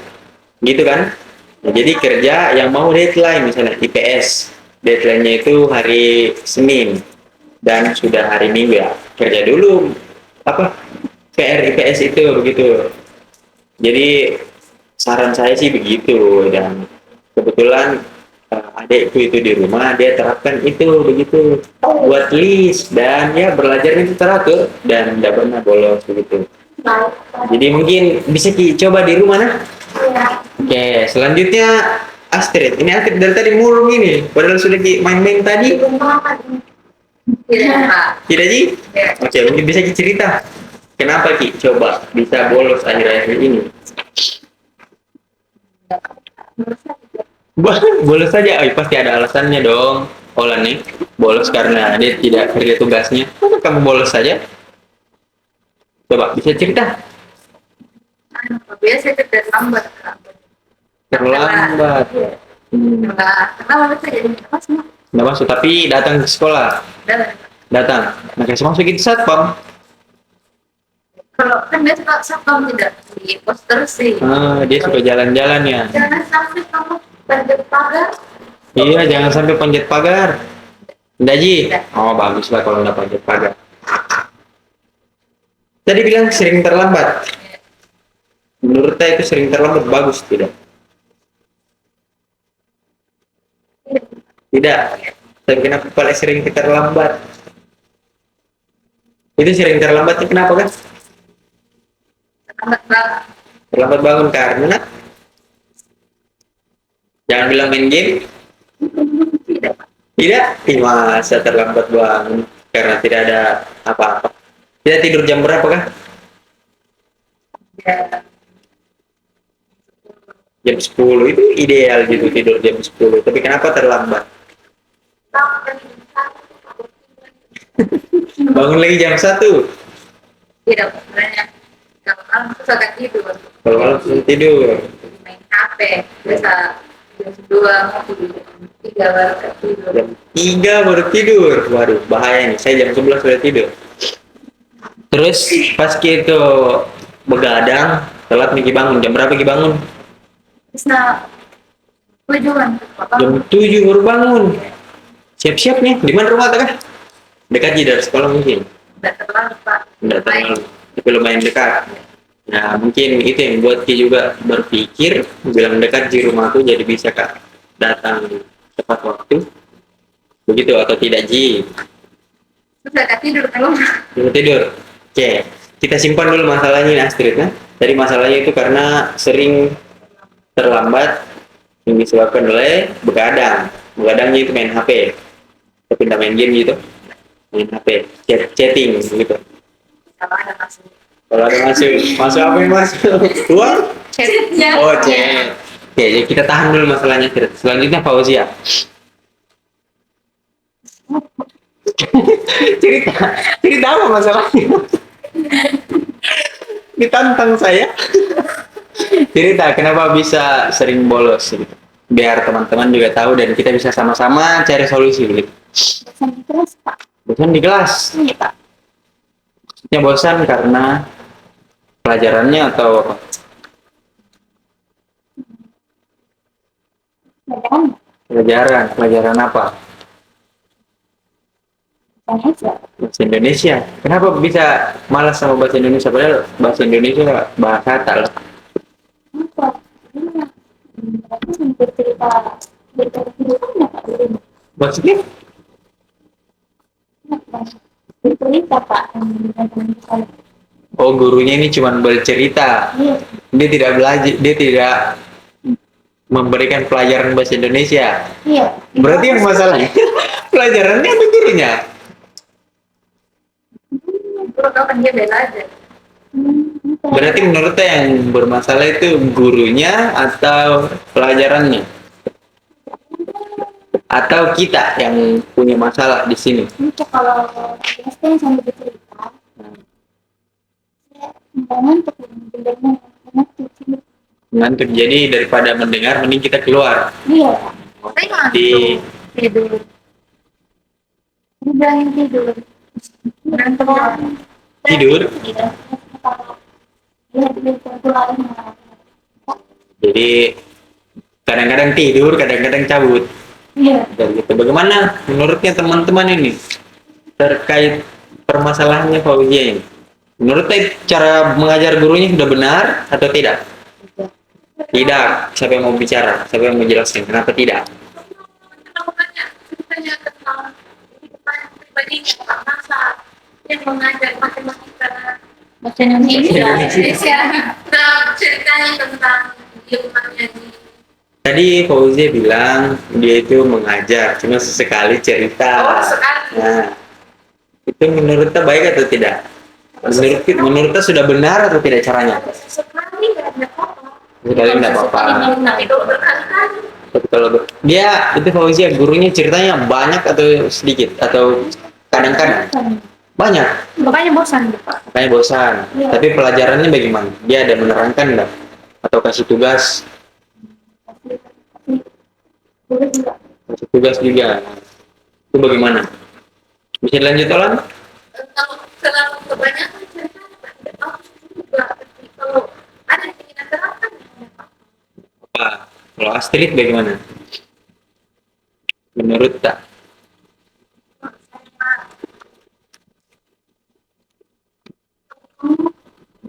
gitu kan? Nah, jadi kerja yang mau deadline, misalnya IPS, deadline-nya itu hari Senin dan sudah hari Minggu ya, kerja dulu apa PR IPS itu begitu. Jadi saran saya sih begitu, dan kebetulan adekku itu di rumah dia terapkan itu begitu, buat list dan ya belajar itu teratur dan tidak pernah bolos begitu. Jadi mungkin bisa coba di rumah nah. Oke, selanjutnya Astrid. Ini Astrid dari tadi murung ini, padahal sudah main-main tadi. Tidak Pak. Tidak Ji? Oke, mungkin bisa cerita kenapa Ki coba bisa bolos akhir-akhir ini. Bolos saja, pasti ada alasannya dong. Olan nih bolos karena dia tidak kerja tugasnya. Masa kamu bolos saja? Coba bisa cerita. Biasa kita lambat Kak. Terlambat. Kenapa bisa jadi pas mah? Nggak masuk, tapi datang ke sekolah. Datang. Nah, kasih masuk itu satpam. Kalau kan dia suka satpam tidak di poster sih. Dia suka jalan-jalan ya. Jangan sampai kamu panjat pagar. Iya, jangan sampai panjat pagar. Nggak Ji? Oh, bagus lah kalau nggak panjat pagar. Tadi bilang sering terlambat. Menurut saya itu sering terlambat bagus tidak? Tidak. Tapi kenapa paling sering terlambat? Itu sering terlambatnya kenapa kan? Lambat banget. Terlambat bangun karena jangan bilang main game. Tidak Pak. Tidak, masa terlambat bangun karena tidak ada apa-apa. Tidak tidur jam berapa kah? Ya. Jam 10 itu ideal gitu, tidur jam 10. Tapi kenapa terlambat? Bangun lagi jam 1. Tidak sebenarnya. Kalau malam itu suka tidur. Kalau malam susah tidur. Main HP biasa jam 2 mau tidur. 3 baru tidur. Jam 3 baru tidur. Waduh, bahaya nih. Saya jam 11 sudah tidur. Terus pas gitu begadang, telat nih bangun. Jam berapa bangun? Bisa tujuan. Jam 7 baru bangun. Siap-siap nih. Di mana rumah kah? Dekat dari sekolah mungkin. Tidak terlalu Pak. Tidak terlalu. Tapi lumayan dekat. Nah, mungkin itu yang buat Ki juga berpikir, bilang dekat di rumah tuh jadi bisa Kak datang tepat waktu. Begitu atau tidak Ji? Terus gak tidur kalau Belum tidur. Oke, kita simpan dulu masalahnya ini Astrid ya. Tadi masalahnya itu karena sering terlambat yang disebabkan oleh begadang. Begadangnya itu main HP. Tapi tidak main game gitu. Main HP, chatting gitu. kalau ada masuk Kalau ada masuk, masuk apa yang masuk? Keluar? chatnya. Oh, chat. Oke, jadi kita tahan dulu masalahnya. Selanjutnya Fauzia. cerita, cerita apa masalahnya? Ditantang saya. Cerita kenapa bisa sering bolos gitu. Biar teman-teman juga tahu dan kita bisa sama-sama cari solusi gitu. Bosan di kelas, Pak. Bosan di kelas. Iya, Pak. Ya bosan karena pelajarannya atau apa? Pelajaran Pelajaran apa? bukan aja. Bahasa Indonesia. Kenapa bisa malas sama bahasa Indonesia? Padahal bahasa Indonesia bahasa kata loh. Apa? Iya. Berarti bercerita kehidupannya, Pak, di rumah. Maksudnya? Bercerita, Pak. Tentang saya. Oh, gurunya ini cuma bercerita. Iya. Dia tidak belajar, dia tidak memberikan pelajaran bahasa Indonesia. Iya. Berarti yang masalahnya pelajarannya atau gurunya? Guru tau kan dia bela aja. Berarti menurut yang bermasalah itu gurunya atau pelajarannya? Atau kita yang punya masalah di sini? Untuk kalau SD yang sambil bercerita, saya ngantuk mendengarnya, ngantuk. Ngantuk. Jadi daripada mendengar, mending kita keluar. Iya, Pak. Saya ngantuk. Di Tidur. Dibilangin tidur. Ngantuk. tidur. Iya. Iya, tidur lain. Jadi kadang-kadang tidur, kadang-kadang cabut. Iya. Dan gitu. Bagaimana menurutnya teman-teman ini terkait permasalahannya Fauzia ini? Menurutnya cara mengajar gurunya sudah benar atau tidak? Tidak. Siapa yang mau bicara? Siapa yang menjelaskan? Kenapa tidak? Kenapa banyak ceritanya tentang kehidupan pribadinya Pak Masa yang mengajar matematika Bahasa Indonesia. Indonesia. Nah, ceritanya tentang ilmunya di Tadi Fauzia bilang dia itu mengajar, cuma sesekali cerita. sekali. Nah, itu menurutnya baik atau tidak? Menurutnya sudah benar atau tidak caranya? Sekali nggak ada apa-apa. Sekali tidak apa-apa. Tapi kalau berkali-kali Tapi kalau dia itu Fauzia gurunya ceritanya banyak atau sedikit atau kadang-kadang banyak, Makanya bosan, Pak. makanya bosan. Iya. Tapi pelajarannya bagaimana? Dia ada menerangkan enggak? Atau kasih tugas? Boleh juga. Kasih tugas juga. Itu bagaimana? Bisa dilanjut Olan? kalau terlalu kebanyakan cerita tidak bagus juga. Tapi kalau ada yang ingin terangkan ya Pak. Apa? Kalau Astrid bagaimana? Menurut tak?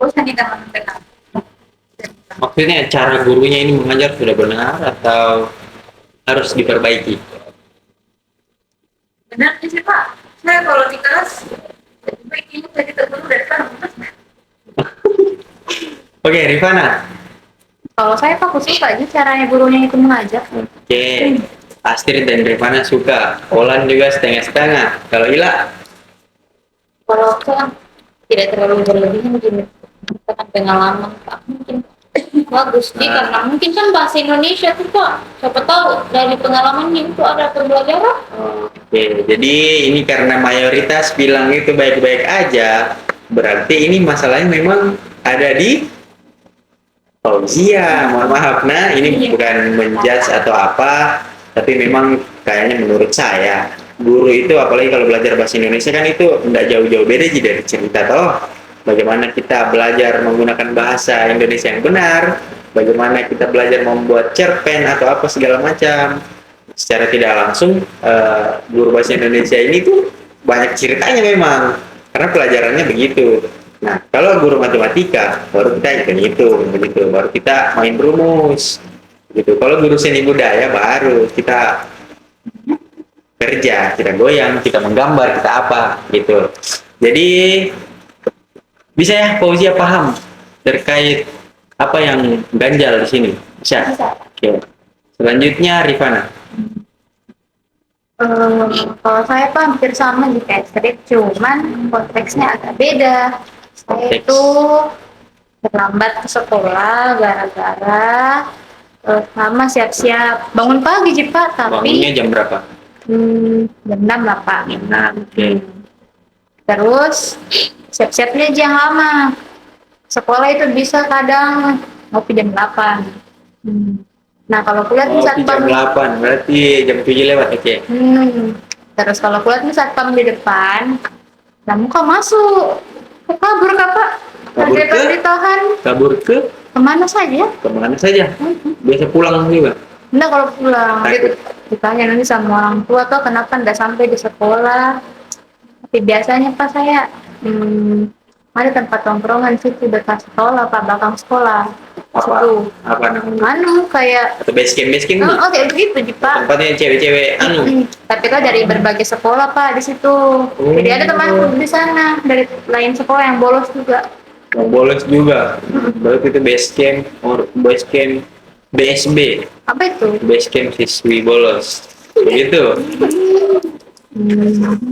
Bosan di dalam mendengar. Maksudnya cara gurunya ini mengajar sudah benar atau harus diperbaiki? Benar sih Pak. Saya kalau di kelas lebih baik ini jadi terguru daripada kelas. Oke, Rifana. Kalau saya Pak, aku suka aja caranya gurunya itu mengajar. Oke, Astrid dan Rifana suka. Olan juga setengah-setengah. Kalau Ila, Kalau saya tidak terlalu berlebihan mungkin dengan pengalaman Pak, mungkin bagus sih karena mungkin kan bahasa Indonesia tuh Pak, siapa tahu dari pengalamannya itu ada pembelajaran. oke, jadi ini karena mayoritas bilang itu baik-baik aja, berarti ini masalahnya memang ada di Fauzia. Mohon maaf, nah ini bukan menjudge atau apa, tapi memang kayaknya menurut saya guru itu apalagi kalau belajar bahasa Indonesia kan itu tidak jauh-jauh beda sih dari cerita toh. Bagaimana kita belajar menggunakan bahasa Indonesia yang benar, bagaimana kita belajar membuat cerpen atau apa segala macam. Secara tidak langsung guru bahasa Indonesia ini tuh banyak ceritanya memang karena pelajarannya begitu. Nah, kalau guru matematika, baru kita hitung begitu, baru kita main rumus, gitu. Kalau guru seni budaya, baru kita kerja, kita goyang, kita menggambar, kita apa, gitu. Jadi bisa ya, Fauzia paham terkait apa yang ganjal di sini, bisa. Oke. Selanjutnya Rifana. Kalau saya tuh hampir sama di kayak skrip, cuman konteksnya agak beda. Saya Konteks. itu terlambat ke sekolah gara-gara sama siap-siap bangun pagi sih Pak, Bangunnya tapi jam berapa? jam 6 lah Pak. Jam 6. Oke. Terus siap-siapnya jam lama. Sekolah itu bisa kadang ngopi jam 8. Nah kalau kuliah Oh, nih satpam. jam 8, berarti jam 7 lewat, oke. Terus kalau kuliah nih satpam di depan, nah muka masuk. Kabur Kak Pak. Kabur Daripada ke? ditahan, Kabur ke kemana saja? kemana saja? Biasa pulang juga. Enggak kalau pulang, Takut. ditanya nanti sama orang tua tuh kenapa nggak sampai di sekolah. Tapi biasanya Pak saya ada tempat tongkrongan situ dekat sekolah Pak, belakang sekolah. Apa? Situ. Apa namanya? Kayak Atau base camp nih? oh kayak begitu Pak. Tempatnya cewek-cewek Tapi kan dari berbagai sekolah Pak di situ. Jadi ada temanku di sana dari lain sekolah yang bolos juga. Mau bolos juga. Berarti itu base camp or base camp BSB, Apa itu? base camp siswi bolos. Begitu.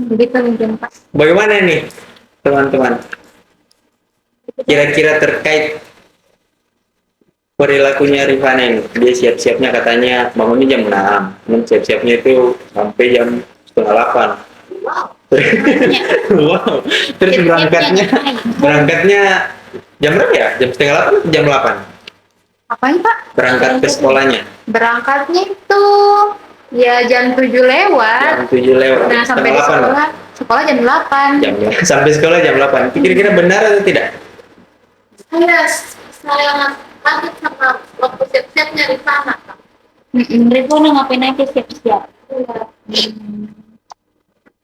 Begitu mungkin Pak. Bagaimana nih teman-teman? Kira-kira terkait perilakunya Rifana ini, dia siap-siapnya katanya bangunnya jam 6, namun siap-siapnya itu sampai jam setengah 8. Wow. Terus berangkatnya jam berapa ya? Jam setengah 8, jam 8. Apaan Pak? Berangkat ke sekolahnya Berangkatnya itu ya jam 7 lewat. jam 7 lewat. Nah sampai di setengah 8. sekolah jam 8. Sampai sekolah jam 8. Kira-kira benar atau tidak? Saya kaget sama waktu siap-siapnya di sana, Kak. Rifana ngapain aja siap-siap?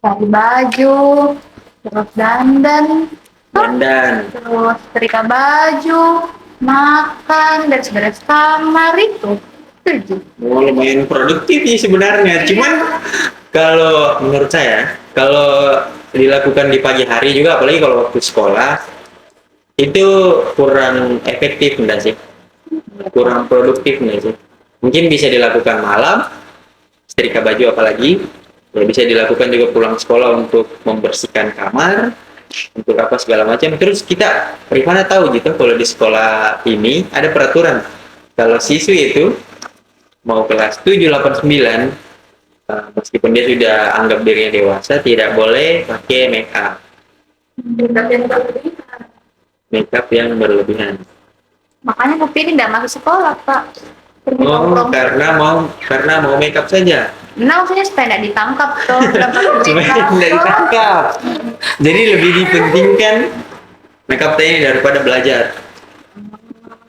Cari baju, terus dandan, terus setrika baju, makan, dan beres kamar itu. Kerja. Oh, lumayan produktif sih sebenarnya. Cuman kalau menurut saya, kalau dilakukan di pagi hari juga, apalagi kalau waktu sekolah, itu kurang efektif enggak sih? Kurang produktif enggak sih? Mungkin bisa dilakukan malam, setrika baju apalagi, ya bisa dilakukan juga pulang sekolah untuk membersihkan kamar, untuk apa segala macam. Terus kita, Rifana tahu gitu, kalau di sekolah ini ada peraturan. Kalau siswi itu mau kelas 7, 8, 9, meskipun dia sudah anggap dirinya dewasa, tidak boleh pakai make up. Make up yang berlebihan. Makanya kopi ini nggak masuk sekolah Pak. Pergi Oh, nongkrong. karena mau make up saja. Nah maksudnya supaya nggak ditangkap tuh. Cuma tidak ditangkap. Jadi lebih dipentingkan make up tadi daripada belajar.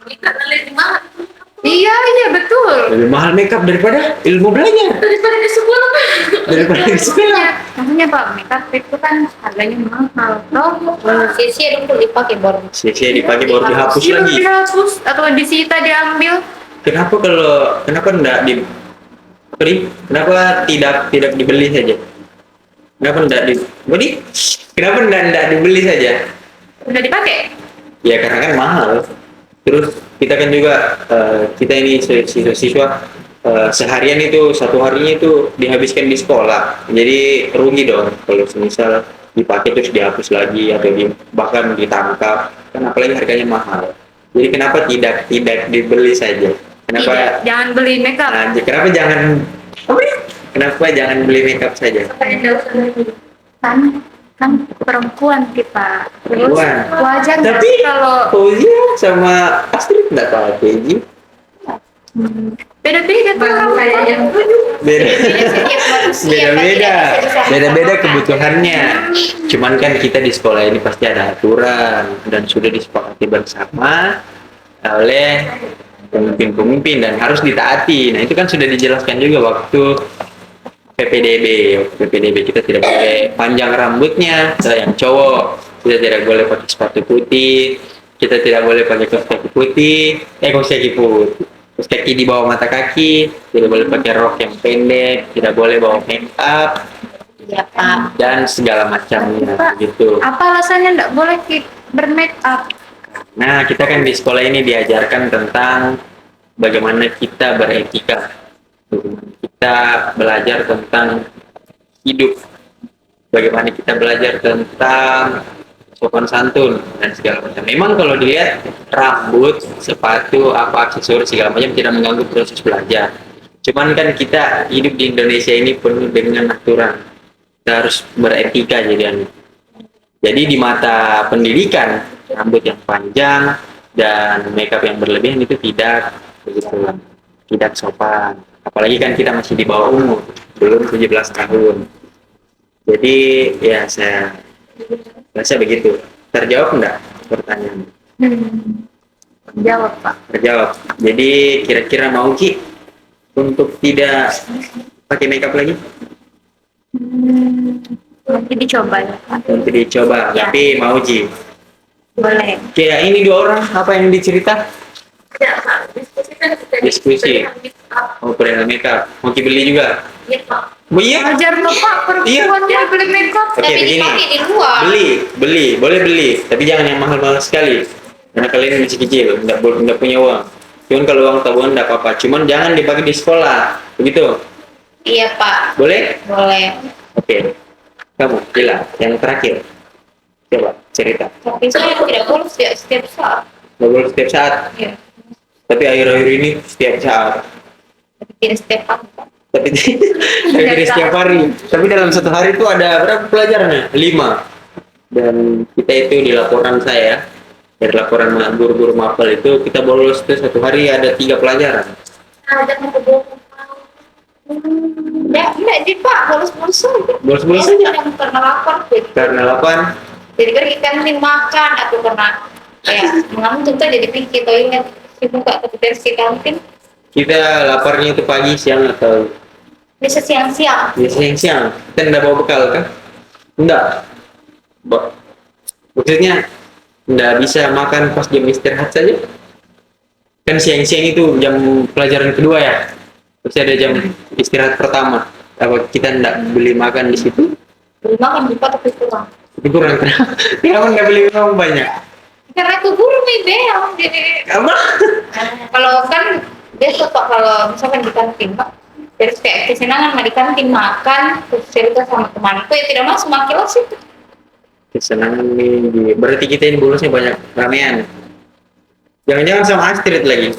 Karena lebih mahal Iya betul. Lebih mahal make up daripada ilmu belajar. daripada di sekolah. Daripada di sekolah. Maksudnya Pak, makeup itu kan harganya mahal. Toh Sisi dulu dipakai baru. Sia-sia dipakai baru dihapus Iya, lagi. dihapus atau disita diambil. Kenapa enggak kenapa tidak dibeli saja? Kenapa enggak dibeli saja? Udah dipakai. Ya karena kan mahal. Terus kita kan juga kita ini siswa seharian itu satu harinya itu dihabiskan di sekolah. Jadi rugi dong kalau misal dipakai terus dihapus lagi atau bahkan ditangkap. Kan apalagi harganya mahal. Jadi kenapa tidak dibeli saja? Kenapa Tidak, jangan beli makeup. kenapa jangan beli makeup saja? Kan perempuan kita. Terus Perempuan. wajar nggak Tapi sih kalau Fauzia sama Astrid nggak pakai Ji. beda-beda tuh orang Kayaknya Beda-beda kebutuhannya. Cuman kan kita di sekolah ini pasti ada aturan dan sudah disepakati bersama oleh pemimpin-pemimpin dan harus ditaati. Nah itu kan sudah dijelaskan juga waktu PPDB kita tidak boleh panjang rambutnya, yang cowok kita tidak boleh pakai sepatu putih, kita tidak boleh pakai kaos kaki putih, kaos kaki putih, kaos kaki di bawah mata kaki, tidak boleh pakai rok yang pendek, tidak boleh bawa make up Iya Pak. dan segala macamnya Pak, gitu. apa alasannya nggak boleh bermake up? Nah, kita kan di sekolah ini diajarkan tentang bagaimana kita beretika, bagaimana kita belajar tentang hidup, bagaimana kita belajar tentang sopan santun dan segala macam. Memang kalau dilihat rambut, sepatu, apa aksesoris segala macam tidak mengganggu proses belajar. Cuman kan kita hidup di Indonesia ini penuh dengan aturan. Kita harus beretika jadi di mata pendidikan rambut yang panjang dan makeup yang berlebihan itu tidak begitu, tidak sopan. Apalagi kan kita masih di bawah umur, belum 17 tahun. Jadi ya saya rasa begitu. Terjawab enggak pertanyaan? Jawab Pak. Terjawab. Jadi kira-kira mau Ki untuk tidak pakai makeup lagi? Nanti dicoba ya Pak. Untuk dicoba, Ya. tapi mau Ji. Boleh. Kayak ini dua orang apa yang dicerita? Ya, Pak. Diskusi kan kita Diskusi. Oh, perihal makeup. Mau Ki beli juga? Iya, Pak. Oh iya? Ajar Bapak perempuan yang beli make up. Oke, Tapi begini. dipakai di luar. Beli, boleh beli, tapi jangan yang mahal-mahal sekali. Karena kalian masih kecil, nggak punya uang. Cuman kalau uang tabungan nggak apa-apa. Cuman jangan dipakai di sekolah, begitu. Iya Pak. Boleh? Boleh. Oke. Kamu, Gila, yang terakhir. Coba cerita. Tapi saya tidak boleh setiap saat. Nggak boleh setiap saat, Iya. tapi akhir-akhir ini setiap saat. Tapi tidak setiap hari Pak. Tapi tidak setiap hari. Tapi dalam satu hari itu ada berapa pelajarannya? 5. Dan kita itu di laporan saya, dari laporan guru-guru mapel itu kita bolos itu satu hari ada 3 pelajaran. Nah, jangan kebohongan. Ya, enggak sih Pak, bolos-bolos aja. Bolos-bolos Ya, aja. karena lapar jadi. Karena 8. Jadi kan kita kantin makan atau karena mengantuk tuh jadi pergi toilet dibuka ke versi kantin Kita laparnya itu pagi, siang atau bisa siang-siang. siang-siang. Kita nggak bawa bekal kan? Enggak. Maksudnya nggak bisa makan pas jam istirahat saja. Kan siang-siang itu jam pelajaran kedua ya. Terus ada jam istirahat pertama. Apa kita nggak beli makan di situ? Beli makan lupa tapi kurang. Itu kurang. Kenapa nggak beli makan banyak? Karena keburu nih bel jadi Apa? kalau kan besok Pak kalau misalkan di kantin Pak dari kayak kesenangan di kantin makan terus cerita sama temanku ya tidak masuk makilas itu. Kesenangan nih. Berarti kita ini bolosnya banyak ramean. Jangan-jangan sama Astrid lagi?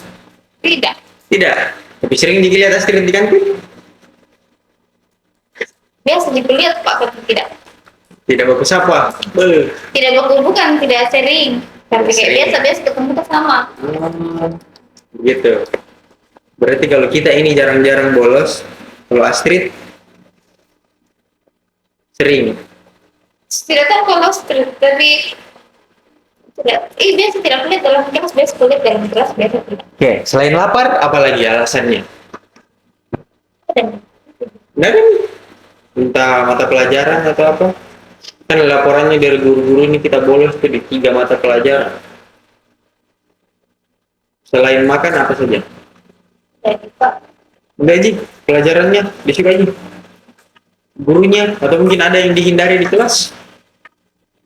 Tidak. Tidak. Tapi sering dilihat Astrid di kantin? Biasa dilihat Pak tapi tidak. Tidak bagus apa? Tidak bukan tidak sering. Tapi kayak Sering. biasa ketemu tuh sama. Gitu. Berarti kalau kita ini jarang-jarang bolos, kalau Astrid sering. Tidak tahu kalau street tapi tidak. Biasa tidak kulihat dalam kelas biasa kulihat dalam kelas biasa tidak. Oke, selain lapar, apalagi alasannya? Dan Enggak kan? Entah mata pelajaran atau apa? Kan laporannya dari guru-guru ini kita bolos tuh di 3 mata pelajaran. Selain makan apa saja? jadi Pak Enggak Ji, pelajarannya disuka Ji. Gurunya atau mungkin ada yang dihindari di kelas.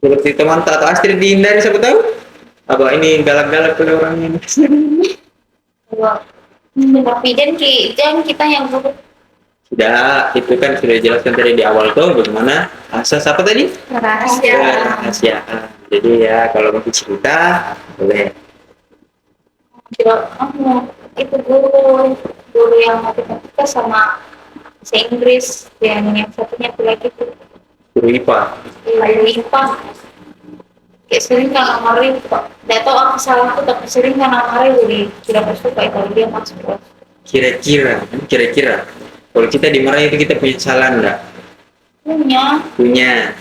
Seperti teman atau Astrid dihindari siapa tahu? Apa ini galak-galak pada orangnya? kalau tapi dan kita yang guru Sudah, itu kan sudah dijelaskan tadi di awal tuh bagaimana asas apa tadi? Rahasia. Rahasiaan. Jadi ya kalau mau cerita boleh. tidak itu guru yang matematika sama bahasa Inggris yang satunya tuh lagi tuh Guru IPA. guru IPA kayak sering kan marah Pak. Tidak tahu apa salahku tapi sering kan marah jadi tidak bersuka kalau dia masuk kelas. Kira-kira kalau kita dimarahin itu kita punya salah enggak? Punya.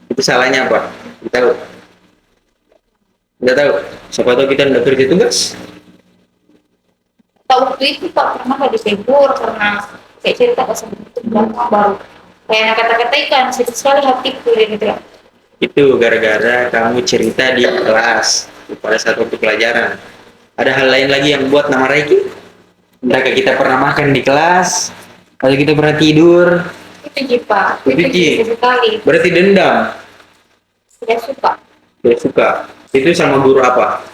Itu salahnya apa? Kita tahu. Enggak tahu. Siapa tahu kita enggak kerja tugas. Tahu waktu itu Pak pernah ada ditegur karena kayak cerita ke sama itu baru kayak kata-kata ikan sedikit sekali hatiku gitu. Itu gara-gara kamu cerita di kelas pada saat waktu pelajaran. Ada hal lain lagi yang buat nama Reiki? Mereka kita pernah makan di kelas, atau kita pernah tidur, Itu Jipa. Itu, Ji. Sekali. berarti dendam. Tidak suka. Dia suka. Itu sama guru apa?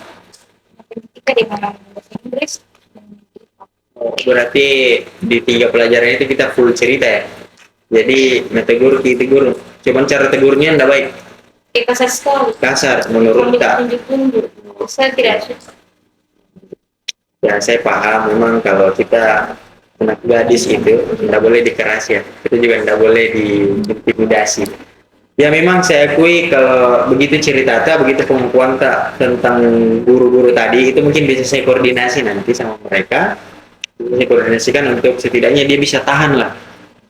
Matematika dengan bahasa Inggris. Oh, berarti di 3 pelajaran itu kita full cerita ya. Jadi tegur, tegur. Cuman cara tegurnya enggak baik, Kasar sekali. kasar menurut tak. Tunjuk-tunjuk. Saya tidak suka. Ya saya paham memang kalau kita anak gadis itu tidak boleh dikerasi ya. Itu juga tidak boleh diintimidasi. Ya memang saya akui kalau begitu cerita tak, begitu pengakuan tak tentang guru-guru tadi itu mungkin bisa saya koordinasi nanti sama mereka. Saya koordinasikan untuk setidaknya dia bisa tahan lah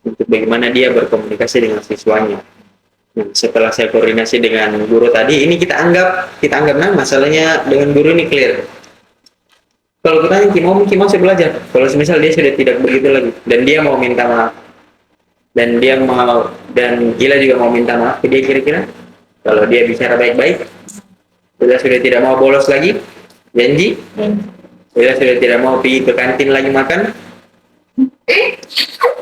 untuk bagaimana dia berkomunikasi dengan siswanya. Nah, setelah saya koordinasi dengan guru tadi, ini kita anggap nah masalahnya dengan guru ini clear. Kalau kita mungkin mau saya belajar. Kalau semisal dia sudah tidak begitu lagi dan dia mau minta maaf dan dia mau dan Gila juga mau minta maaf ke dia kira-kira, kalau dia bicara baik-baik, sudah tidak mau bolos lagi, janji, sudah tidak mau pergi ke kantin lagi makan.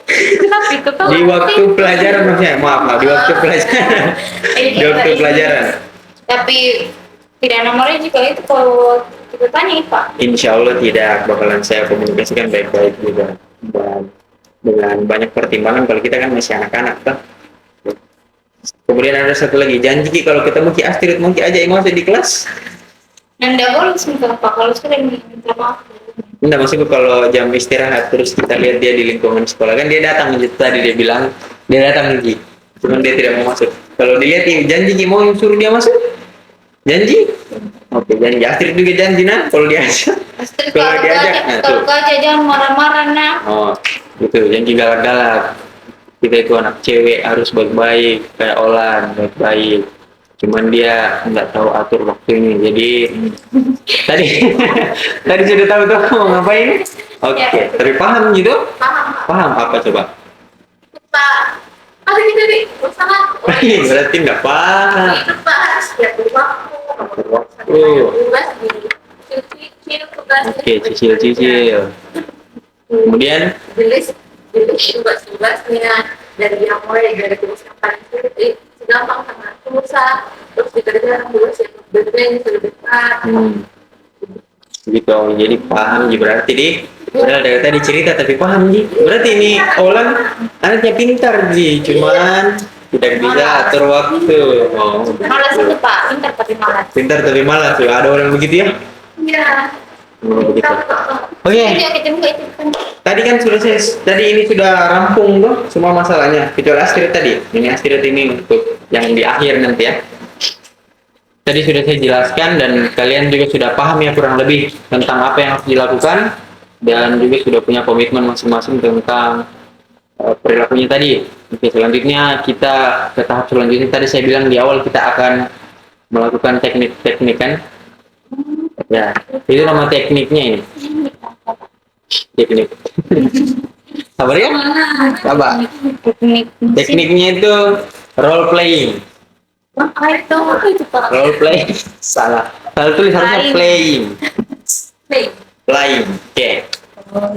Kenapa itu tuh? Di waktu pelajaran maksudnya, maaf di waktu pelajaran, di waktu pelajaran. Tapi tidak nomornya juga itu kalau kita tanya Pak. Insya Allah tidak bakalan saya komunikasikan baik-baik juga dan dengan banyak pertimbangan kalau kita kan masih anak-anak kan. Kemudian ada satu lagi janji Ki, kalau ketemu Ki Astrid mau Ki aja emosi di kelas. Anda boleh minta Pak kalau sudah minta maaf. Enggak, maksudku kalau jam istirahat terus kita lihat dia di lingkungan sekolah kan dia datang gitu tadi dia bilang dia datang Ki, cuman dia tidak mau masuk. Kalau dilihat janji Ki mau suruh dia masuk, janji. Oke, janji. Astrid juga janji nah kalau diajak. Kalau diajak, nah, kalau tuh. kau aja jangan marah-marah nak. Oh, gitu. Janji galak-galak. Kita itu anak cewek harus baik-baik kayak Olan, baik-baik. Cuman dia nggak tahu atur waktunya. Jadi tadi tadi sudah tahu tuh mau ngapain. Oke, tapi paham gitu? Paham apa coba? Pak, ada kita di usaha. Berarti nggak paham. Itu Pak harus lihat waktu. Tugas di cicil tugas. Oke, cicil. Kemudian tugas-tugasnya dari yang mulai dari tugas yang paling sulit, segampang sama susah, terus dikerjakan tugas yang berbeda sudah dekat. Gitu. Jadi paham Ji berarti di padahal dari tadi cerita tapi paham Ji. Berarti ini Olan anaknya pintar Ji, cuman tidak bisa atur waktu. Oh. Malas itu Pak, pintar tapi malas. Pintar tapi malas. Ada orang begitu ya? Iya. Begitu. Oke. Jadi ketemu itu kan. Tadi kan sudah tadi ini sudah rampung tuh semua masalahnya. Kecuali Astrid tadi. Ini Astrid ini untuk yang di akhir nanti ya. Tadi sudah saya jelaskan dan kalian juga sudah paham ya kurang lebih tentang apa yang harus dilakukan dan juga sudah punya komitmen masing-masing tentang perilakunya tadi. Oke, selanjutnya kita ke tahap selanjutnya. Tadi saya bilang di awal kita akan melakukan teknik-teknik kan. Ya, itu nama tekniknya ini. Teknik. Sabar ya? Sabar. Tekniknya itu role playing. Itu Pak. Role playing. Salah tulis harusnya playing. Playing. Oke.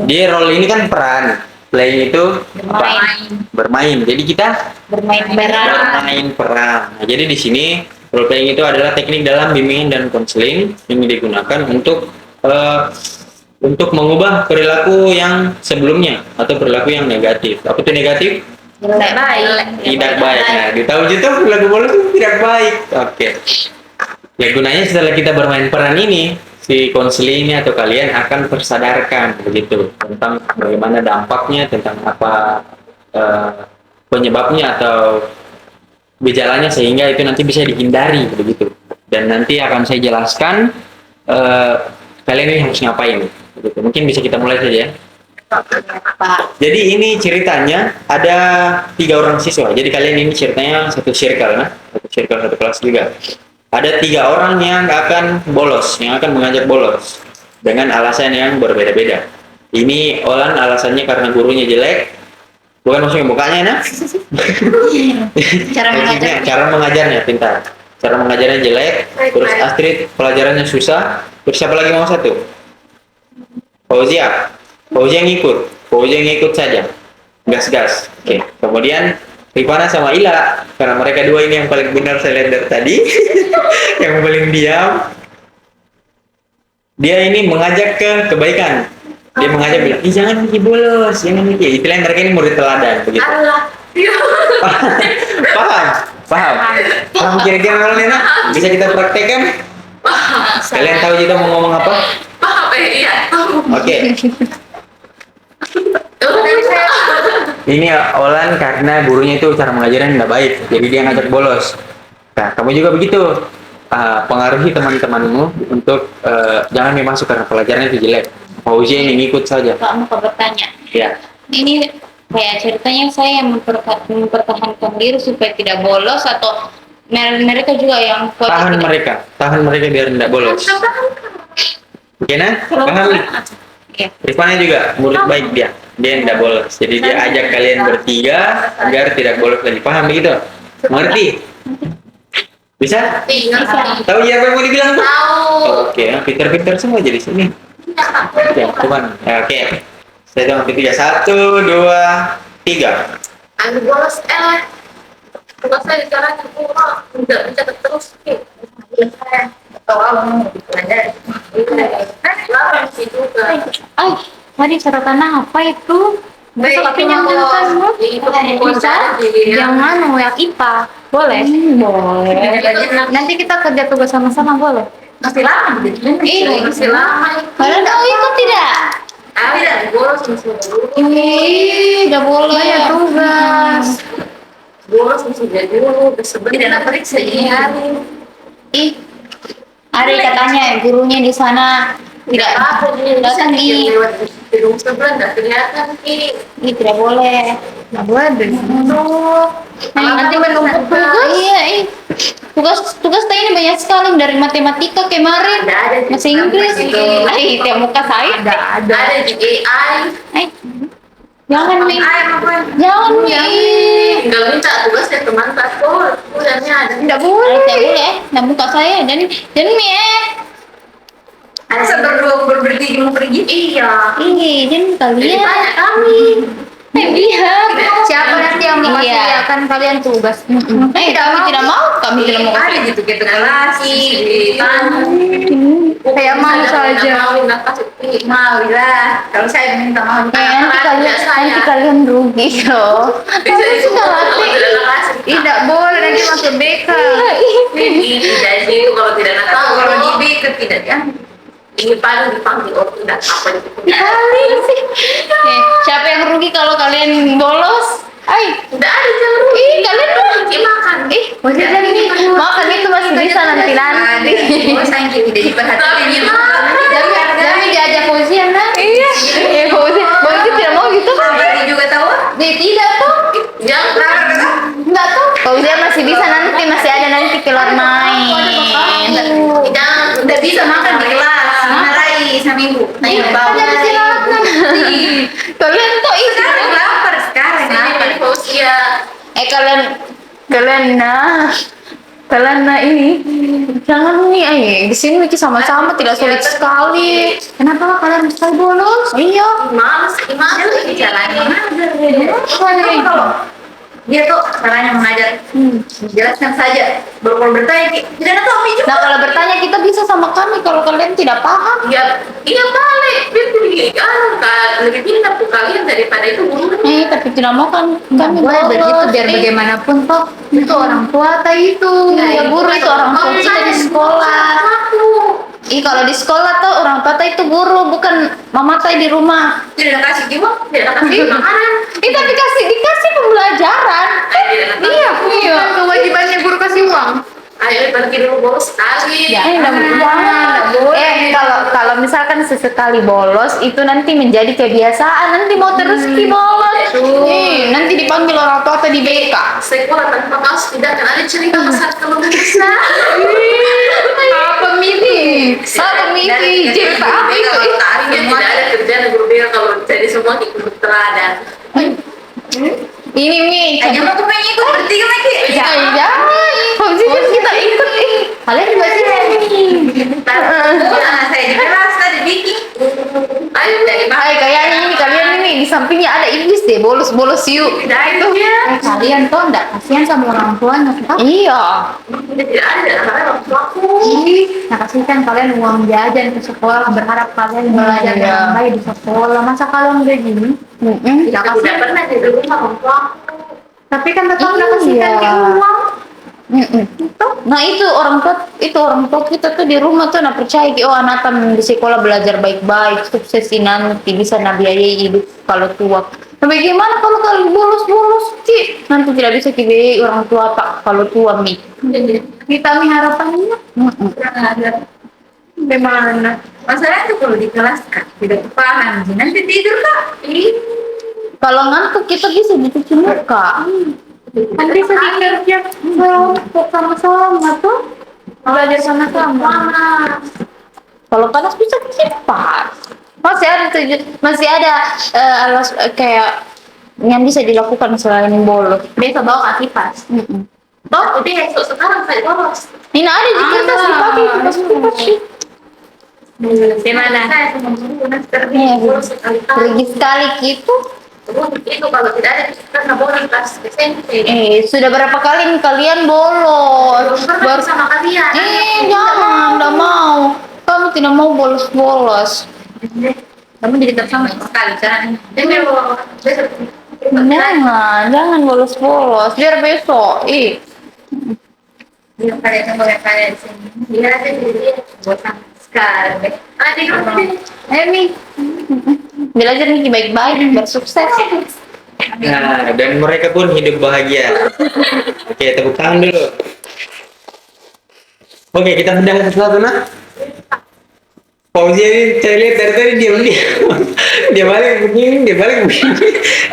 Dia role ini kan peran. Playing itu bermain. Jadi kita Bermain bareng. peran. Nah, jadi di sini role playing itu adalah teknik dalam bimbingan dan konseling yang digunakan untuk mengubah perilaku yang sebelumnya atau perilaku yang negatif. Apa itu negatif? Tidak baik. Tidak baik. Nah, ditahu gitu perilaku bolos itu tidak baik. Oke. Ya gunanya setelah kita bermain peran ini, si konselingnya atau kalian akan tersadarkan begitu tentang bagaimana dampaknya, tentang apa penyebabnya atau gejalanya sehingga itu nanti bisa dihindari begitu. Dan nanti akan saya jelaskan kalian ini harus ngapain begitu. Mungkin bisa kita mulai saja ya. Jadi ini ceritanya ada 3 orang siswa. Jadi kalian ini ceritanya satu circle, satu kelas juga. Ada 3 orang yang akan bolos, yang akan mengajak bolos dengan alasan yang berbeda-beda. Ini Olan alasannya karena gurunya jelek. Bukan maksudnya mukanya nah. Cara Maksudnya mengajar. cara mengajarnya pintar. Cara mengajarnya jelek, terus Astrid pelajarannya susah, terus siapa lagi mau satu? Fauzia. Fauzia yang ikut saja. Gas-gas. Oke. Kemudian Rifana sama Ila, karena mereka dua ini yang paling benar saya lihat dari tadi, yang paling diam. Dia ini mengajak ke kebaikan. Dia mengajak bilang, jangan Miki bolos, jangan Miki. Istilahnya mereka ini murid teladan begitu. Allah. Paham? Paham kira-kira kalau Nena? Bisa kita praktekkan? Kalian tahu kita mau ngomong apa? Paham iya. Oke. Ini Olan karena gurunya itu cara mengajarnya tidak baik, jadi dia ngajak bolos. Nah, kamu juga begitu. Pengaruhi teman-temanmu untuk jangan masuk karena pelajarannya itu jelek. Fauzia yang ngikut saja. Kak mau bertanya. Ya. Ini kayak ceritanya saya yang mempertahankan diri supaya tidak bolos atau mereka juga yang kuat Tahan mereka biar tidak bolos. Oke nah? Paham? Iya. Rifana juga murid baik dia tidak bolos. Jadi dia ajak kalian bertiga agar tidak bolos lagi. Paham begitu? Mengerti? Bisa? Tahu ya apa yang mau dibilang tuh? Tahu. Oke, pintar-pintar semua jadi sini. Oke, cuman oke. Saya hitung sampai 3. 1, 2, 3. Aku bolos tugas saya sekarang cuma tidak bisa terus atau kamu belajar lama sih juga. Ay, tadi catatan apa itu? Besok pinjamkan bisa? Jangan yang IPA. Boleh? Boleh. Nanti kita kerja tugas sama-sama boleh? Masih lama gitu. Masih lama. Kalian tahu itu tidak? Tidak bolos masih dulu. Tidak boleh ya tugas. Bolos masih dulu. Sebelum tidak periksa ini hari. Ih, ada katanya gurunya di sana tidak datang nih. lewat gedung sebelah nggak kelihatan Ki. Ih, tidak boleh. Nggak boleh deh. Nanti menumpuk tugas. Iya, tugas tadi ini banyak sekali dari matematika kemarin. Ada Bahasa Inggris. Ay, tiap muka saya. ada di AI. Jangan nih. Jangan nih. Nggak minta tugasnya teman paspor. Tugasnya ada. Tidak boleh. Nah, muka saya dan nih. Ada berdua mau pergi. Iya. Ini dan Jadi kalian. banyak kami. Lihat. Siapa nanti yang memfasilitakan kalian tugas? Kami tidak mau. Kami tidak mau. Ada gitu kita relasi di tanah. Kayak mau saja. Nggak kasih Mau lah. Kalau saya minta mau. Nanti kalian rugi loh. Bisa disuruh kalau tidak nakal. Tidak boleh nanti masuk BK. Jadi itu kalau tidak nakal Kalau di BK tidak ya. ini paling dipanggil orang tidak apa itu. Paling sih. Siapa yang rugi kalau kalian bolos? Tidak ada yang rugi. Kalian rugi makan. Maksudnya ini makan itu masih bisa nanti. Oh, saya tidak diperhatikan. Jangan diajak ujian nah. Iya. Bagi tidak mau gitu. Berarti juga tahu? Tidak tuh. Jangan. Enggak tuh. Fauzia masih bisa nanti, masih ada nanti keluar main. Jangan. Udah bisa makan di kelas. Marahi seminggu. Ayo bawa. Ada istirahat nanti. Kalian tuh Sekarang lapar sekarang. Ini Fausia. Kalian ini jangan nih di sini Miki sama-sama tidak sulit sekali. Kenapa kalian bisa bolos? Iya. Males ini Caranya mengajar. Dia tuh caranya mengajar. Jelaskan saja. Baru bertanya, tidak tahu juga. Nah kalau bertanya kita bisa sama kami kalau kalian tidak paham. Iya balik. Lebih pintar tuh kalian daripada itu gurunya. Tapi tidak mau kan kami Boleh begitu bolos. biar bagaimanapun toh itu orang tua itu. Ya guru itu orang tua kita di sekolah. Kalau di sekolah tuh orang tua itu guru bukan mama tay di rumah. Tidak kasih gimana? Tidak kasih makanan. Tapi dikasih pembelajaran. Iya. Kan kewajibannya guru kasih uang. Ayo pergi dulu bolos sekali. Kalau misalkan sesekali bolos itu nanti menjadi kebiasaan, nanti mau terus bolos. Nanti dipanggil orang tua atau di BK. Sekolah tanpa kaos tidak akan ada cerita besar kalau bisa. Apa mini? Cerita apa itu? Kalau tarinya tidak ada kerjaan guru BK kalau jadi semua ikut teladan. Ini Aja mau pengen ikut bertiga lagi. ya habis itu kita ikut kalian juga sini Saya di kelas tadi bikin. Ayo dari Hai kayaknya ini kalian ini di sampingnya ada iblis deh bolos yuk itu ya. kalian tuh enggak kasihan sama orang tuanya iya Tidak ada karena orang tuaku. nah kasihkan kalian uang jajan ke sekolah berharap kalian belajar dengan baik di sekolah masa kalian udah gini Tidak udah pernah di rumah orang tuaku. tapi kan tetap udah kasihkan ke uang nah itu orang tua kita tuh di rumah tuh percaya oh anak di sekolah belajar baik-baik sukses sih nanti bisa biayai hidup kalau tua nah bagaimana kalau kalian bolos Ci nanti tidak bisa dibiayai orang tua pak kalau tua mi kita mi harapannya Bagaimana? Masalahnya tuh kalau di kelas kak tidak paham, nanti tidur kak. kalau ngantuk kita bisa dicuci muka kan bisa dikerja sama-sama tuh belajar sama-sama kalau panas bisa kipas masih ada alas kayak yang bisa dilakukan selain bolos biasa bawa kipas Toh, udah esok sekarang saya bolos. ini ada di kertas dipakai kipas Di mana? Saya cuma bulan Iya, bolos sekali-kali. pergi sekali gitu Terus itu kalau tidak ada karena bolos pas SMP. sudah berapa kali nih kalian bolos Pernah sama kalian. jangan nggak mau kamu tidak mau bolos Kamu jadi tersama sekali caranya. Jadi kalau besok jangan bolos biar besok Dia kalian di sini. dia ada jadi Bosan sekali. ada yang Emi belajar nih baik-baik biar sukses Nah, dan mereka pun hidup bahagia. Oke, tepuk tangan dulu. Oke, kita pindah ke sesuatu nah. Fauzia ini saya lihat dari tadi diam dia balik begini, dia balik begini,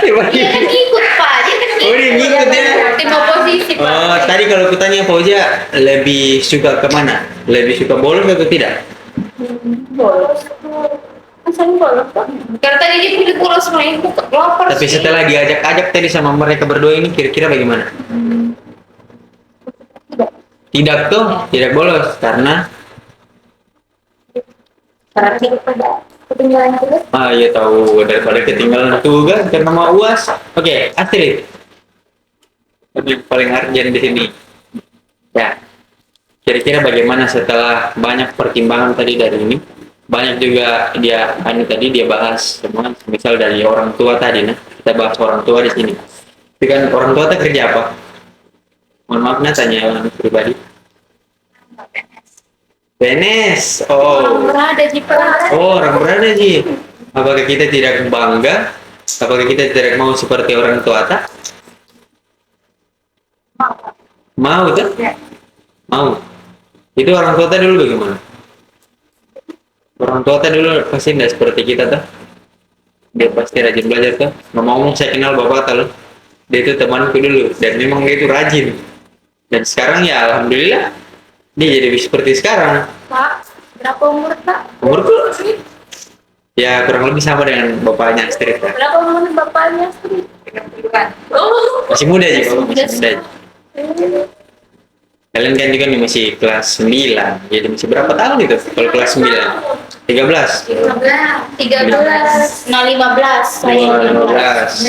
dia balik. ikut pak dia kan Oh, dia ngikut ya. tim oposisi Oh, tadi kalau kutanya Fauzia lebih suka kemana? Lebih suka bolos atau tidak? karena tadi dia pilih bolos main lapar Tapi setelah diajak-ajak tadi sama mereka berdua ini kira-kira bagaimana? Tidak tuh, tidak bolos karena ketinggalan tugas iya tahu daripada ketinggalan tugas karena mau UAS. Oke, Astrid. Yang paling urgent di sini. Ya. Kira-kira bagaimana setelah banyak pertimbangan tadi dari ini? Banyak juga dia tadi dia bahas semua misal dari orang tua tadi nah. Kita bahas orang tua di sini. Tapi kan orang tua kerja apa? Mohon maaf nah tanya yang pribadi. PNS. Oh. berada di peran Oh, orang berada sih. Apakah kita tidak bangga? Apakah kita tidak mau seperti orang tua tak? Mau tuh? Mau. Itu orang tua tadi dulu bagaimana? Orang tua tadi dulu pasti tidak seperti kita tuh. Dia pasti rajin belajar tuh. Ngomong saya kenal bapak tuh. Dia itu temanku dulu dan memang dia itu rajin. Dan sekarang ya alhamdulillah dia jadi seperti sekarang. pak berapa umur pak Umurku ya kurang lebih sama dengan bapaknya Astrid ya. berapa umur bapaknya Masih muda sih, bapak masih muda. Kalian kan juga nih masih kelas 9, jadi masih berapa tahun itu kalau kelas 9? 13? 13 nah 15 saya 15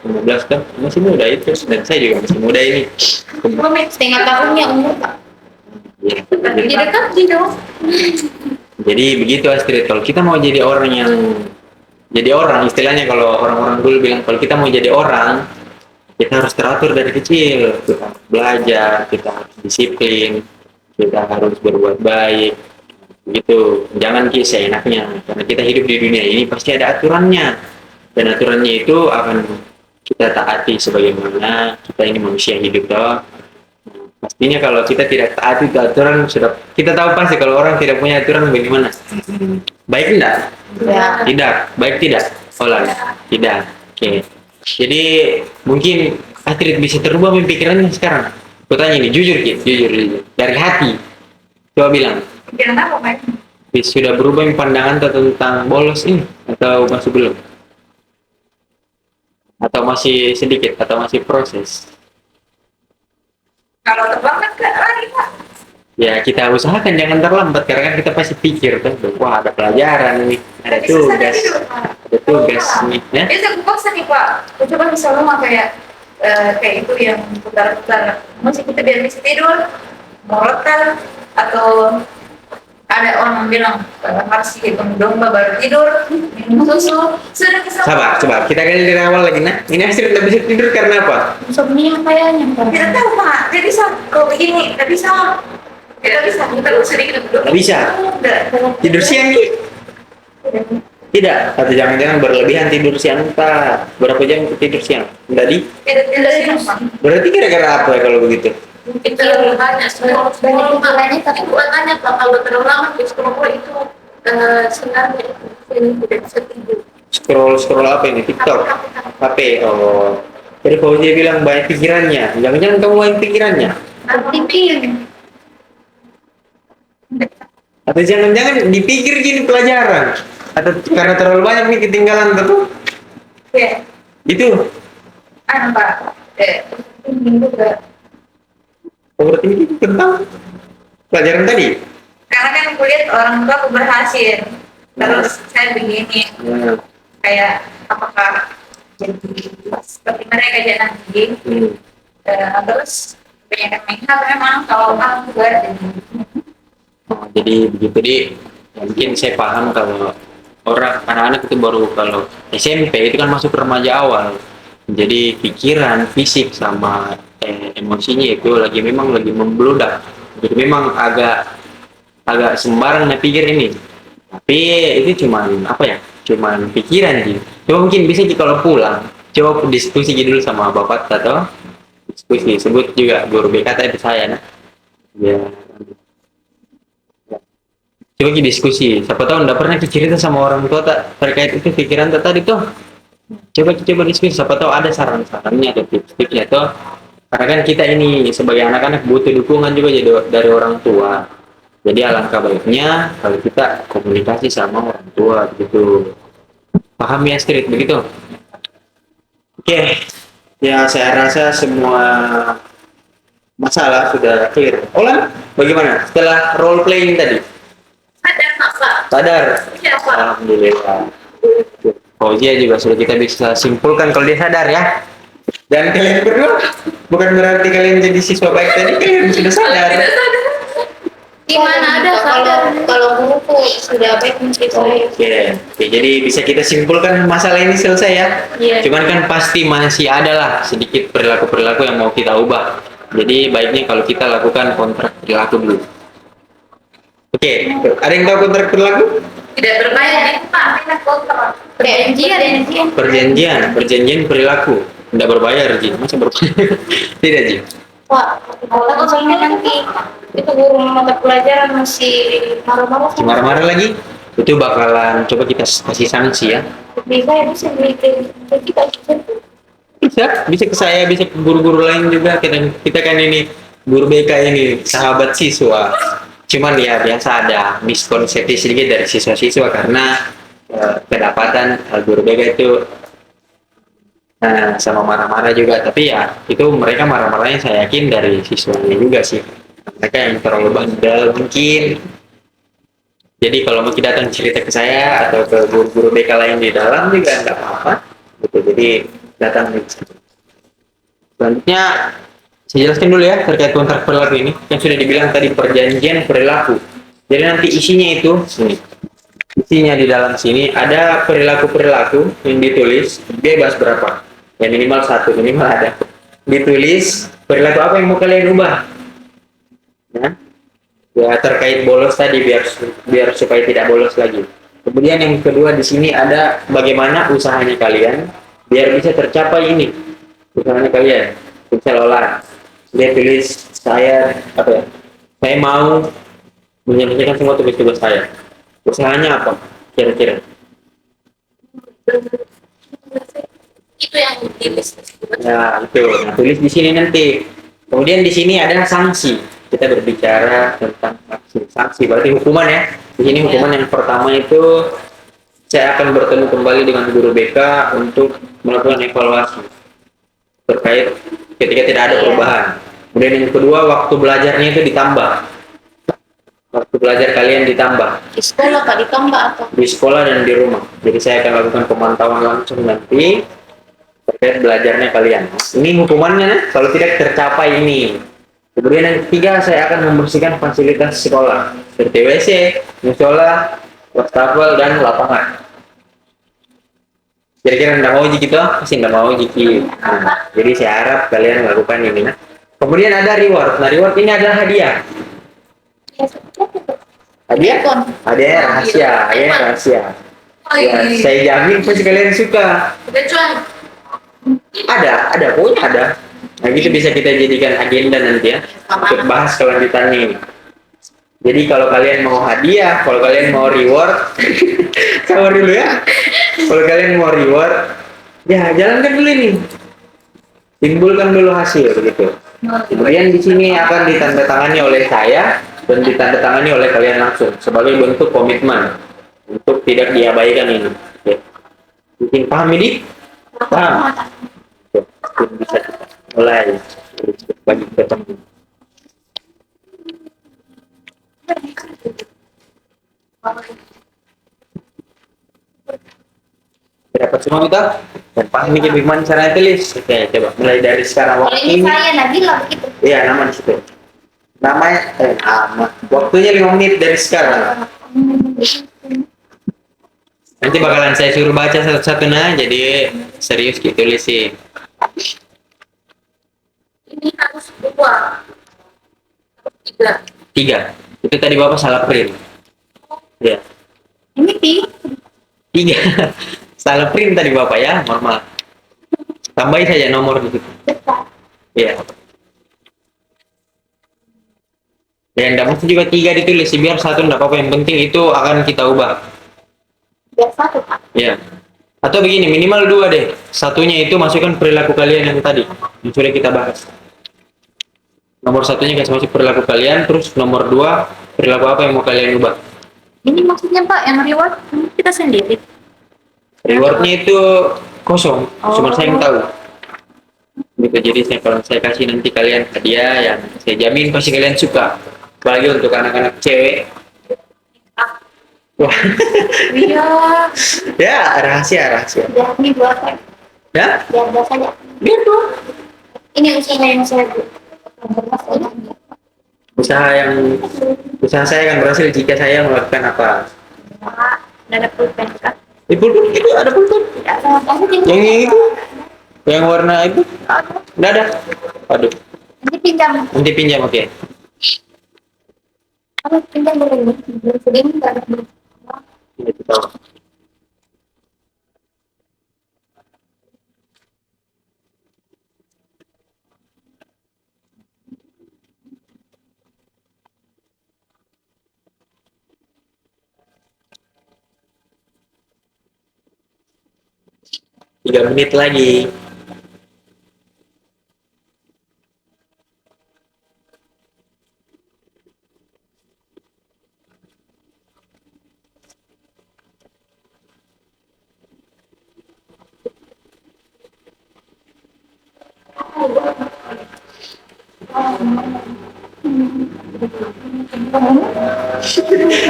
15 kan masih muda itu dan saya juga masih muda ini. setengah tahunnya umur pak Ya, jadi dekat sih dong jadi begitu Astrid, kalau kita mau jadi orang yang jadi orang, istilahnya kalau orang-orang dulu bilang kalau kita mau jadi orang kita harus teratur dari kecil, kita harus belajar, kita harus disiplin, kita harus berbuat baik gitu, jangan seenaknya karena kita hidup di dunia ini pasti ada aturannya dan aturannya itu akan kita taati sebagaimana kita ini manusia hidup toh. Pastinya kalau kita tidak taati itu aturan sudah kita tahu pasti kalau orang tidak punya aturan bagaimana. Baik enggak? ya Tidak. Baik tidak? Olah. Tidak. Oke. Jadi mungkin Astrid bisa terubah pikirannya sekarang. Aku tanya nih jujur Ki, jujur dari hati. Coba bilang, Pikiran apa Pak? sudah berubah pandangan tentang bolos ini atau masih belum? Atau masih sedikit atau masih proses? Kalau terbang kan nggak lagi Pak. Ya kita usahakan jangan terlambat karena kan kita pasti pikir tuh, wah ada pelajaran nih, ada Tapi susah tugas, tidur Pak. ada tugas nih, ya. Biasa aku paksa nih Pak. Aku coba bisa rumah kayak itu yang putar-putar. Masih kita biar bisa tidur, mau letar atau ada orang bilang harus hitung domba baru tidur, minum susu, sudah bisa. Sabar, coba kita gali dari awal lagi. Nah, ini Astrid tidak bisa tidur karena apa? Insomnia kayaknya. Tidak tahu Pak, tidak bisa. Kalau begini, tidak bisa. Tidak bisa. Kita harus sedikit dulu. Nggak bisa. Tidak. Tidur siang nih? Tidak. Atau jangan-jangan berlebihan tidur siang Pak. Berapa jam tidur siang? Tadi? Tidak siapa. Berarti kira-kira apa ya kalau begitu? Mungkin terlalu banyak scroll Banyak tapi bukan banyak Pak, kalau terlalu lama di scroll itu sinarnya itu tidak bisa tidur. Scroll apa ini? TikTok? HP? Oh. Jadi kalau dia bilang banyak pikirannya, jangan-jangan kamu banyak pikirannya? Dipikir. Atau jangan-jangan dipikir gini pelajaran? Atau karena terlalu banyak nih ketinggalan tuh? Ya, Itu. Pak. Ini juga. Overthinking tentang pelajaran tadi. Karena kan aku lihat orang tua aku berhasil. Terus saya begini, kayak apakah jadi seperti mereka aja nanti. Terus banyak main hal memang kalau aku juga Oh, jadi begitu di mungkin saya paham kalau anak-anak itu baru kalau SMP itu kan masuk remaja awal, jadi pikiran, fisik sama emosinya itu memang lagi membludak, jadi memang agak sembarang pikir ini, tapi itu cuman apa ya, cuman pikiran sih. Coba mungkin bisa kalau pulang coba diskusi dulu sama bapak atau diskusi sebut juga guru BK tadi saya nah ya. Coba kita diskusi, siapa tahu nggak pernah cerita sama orang tua tak terkait itu pikiran tadi tuh. Coba diskusi, siapa tahu ada saran-sarannya atau tips-tipsnya tuh. Karena kan kita ini sebagai anak-anak butuh dukungan juga jadi dari orang tua. Jadi alangkah baiknya kalau kita komunikasi sama orang tua gitu. Paham ya Astrid begitu? Oke, ya saya rasa semua masalah sudah clear. Olan, bagaimana setelah role playing tadi? Ada Pak. Sadar? Iya Pak. Alhamdulillah. Fauzia juga sudah kita bisa simpulkan kalau dia sadar ya. Dan kalian berdua bukan berarti kalian jadi siswa baik tadi, kalian sudah sadar. Di mana ada kalau guruku sudah baik menurut saya. Oke, jadi bisa kita simpulkan masalah ini selesai ya. Iya. Cuman kan pasti masih ada lah sedikit perilaku-perilaku yang mau kita ubah. Jadi baiknya kalau kita lakukan kontrak perilaku dulu. Oke, ada yang tahu kontrak perilaku? Tidak berbayar Pak, minat kontrak. Perjanjian perilaku. Tidak berbayar, Ji. Masa berbayar? Tidak, Ji. Wah, kalau soalnya nanti itu guru mata pelajaran masih marah-marah. Marah-marah lagi? Itu bakalan coba kita kasih sanksi ya. Bisa beli ke kita. Bisa ke saya, bisa ke guru-guru lain juga. Kita kan ini guru BK ini sahabat siswa. Cuman ya biasa ada miskonsepsi sedikit dari siswa-siswa karena kedapatan guru BK itu sama marah-marah juga, tapi ya itu mereka marah-marahnya saya yakin dari siswanya juga sih, mereka yang terlalu bandel mungkin. Jadi kalau mau datang cerita ke saya atau ke guru-guru BK lain di dalam juga nggak apa-apa gitu, jadi datang. Selanjutnya saya jelaskan dulu ya terkait kontrak perilaku ini, yang sudah dibilang tadi perjanjian perilaku. Jadi nanti isinya itu nih, isinya di dalam sini ada perilaku-perilaku yang ditulis bebas berapa, ya minimal satu, minimal ada ditulis perilaku apa yang mau kalian ubah ya terkait bolos tadi biar supaya tidak bolos lagi. Kemudian yang kedua di sini ada bagaimana usahanya kalian biar bisa tercapai ini usahanya kalian. Misalnya dia tulis saya mau menyelesaikan semua tugas-tugas saya. Usahanya apa kira-kira? Itu yang ditulis. Ya itu, nah, tulis di sini nanti. Kemudian di sini ada sanksi. Kita berbicara tentang sanksi. Berarti hukuman ya. Di sini hukuman yang pertama itu saya akan bertemu kembali dengan guru BK untuk melakukan evaluasi terkait ketika tidak ada perubahan. Kemudian yang kedua, waktu belajarnya itu ditambah. Waktu belajar kalian ditambah Di sekolah Pak ditambah atau? di sekolah dan di rumah. Jadi saya akan lakukan pemantauan langsung nanti terkait belajarnya kalian. Ini hukumannya kalau tidak tercapai ini. Kemudian yang ketiga, saya akan membersihkan fasilitas sekolah seperti WC, musola, wastafel, dan lapangan. Kira-kira nggak mau gitu? Pasti nggak mau gitu. Nah, jadi saya harap kalian lakukan ini. Nah. Kemudian ada reward. Nah, reward ini adalah hadiah. Hadiah? Hadiah rahasia. Hadiah rahasia. Ya, saya jamin pasti kalian suka. Kecuali Ada, pokoknya ada. Nah, gitu bisa kita jadikan agenda nanti ya untuk bahas kelanjutannya ini. Jadi kalau kalian mau hadiah, kalau kalian mau reward, sabar dulu ya. Kalau kalian mau reward, ya jalankan dulu ini. Timbulkan dulu hasil begitu. Kemudian di sini akan ditandatangani oleh saya dan ditandatangani oleh kalian langsung sebagai bentuk komitmen untuk tidak diabaikan ini. Oke. Mungkin paham ini? Paham? Oke, bisa kita mulai bagi ketemu. Dapat semua kita? Dan paham ini bagaimana caranya tulis? Oke, coba mulai dari sekarang Kalau waktu ini ini. saya Nabila begitu. Iya, nama di situ. Namanya nama. Waktunya 5 menit dari sekarang. Nanti bakalan saya suruh baca satu-satu nah, jadi serius gitu tulis sih. ini harus 2, 3. 3. Itu tadi Bapak salah print. Ya. Ini Pi. 3. Salah print tadi Bapak ya, normal. Tambahin saja nomor di situ. Iya. Ya, enggak mesti juga 3 ditulis, biar 1 enggak apa-apa, yang penting itu akan kita ubah. Biar satu Pak. Ya. Atau begini, minimal 2 deh. Satunya itu masukkan perilaku kalian yang tadi, yang sudah kita bahas. Nomor 1-nya kasih masuk perilaku kalian, terus nomor 2 perilaku apa yang mau kalian ubah. Ini maksudnya Pak yang reward kita sendiri. Rewardnya itu kosong, cuma saya yang tahu. Gitu, jadi kalau saya kasih nanti kalian hadiah yang saya jamin pasti kalian suka. Apalagi untuk anak-anak cewek. Wah, Iya. ya rahasia. Biar ini buat saya. Ya, Biar buat saja. biar tuh. Ini usaha yang saya buat. Usaha saya akan berhasil jika saya melakukan apa. Nggak ada pulpen Kak. Di pulpen itu ada pulpen. Ya, sama kamu tinggal. Yang itu, yang warna itu, nggak ada. Aduh, Nanti pinjam. nanti pinjam oke. Kamu pinjam boleh. Segini nggak ada. Ini kita tahu. Tiga menit lagi.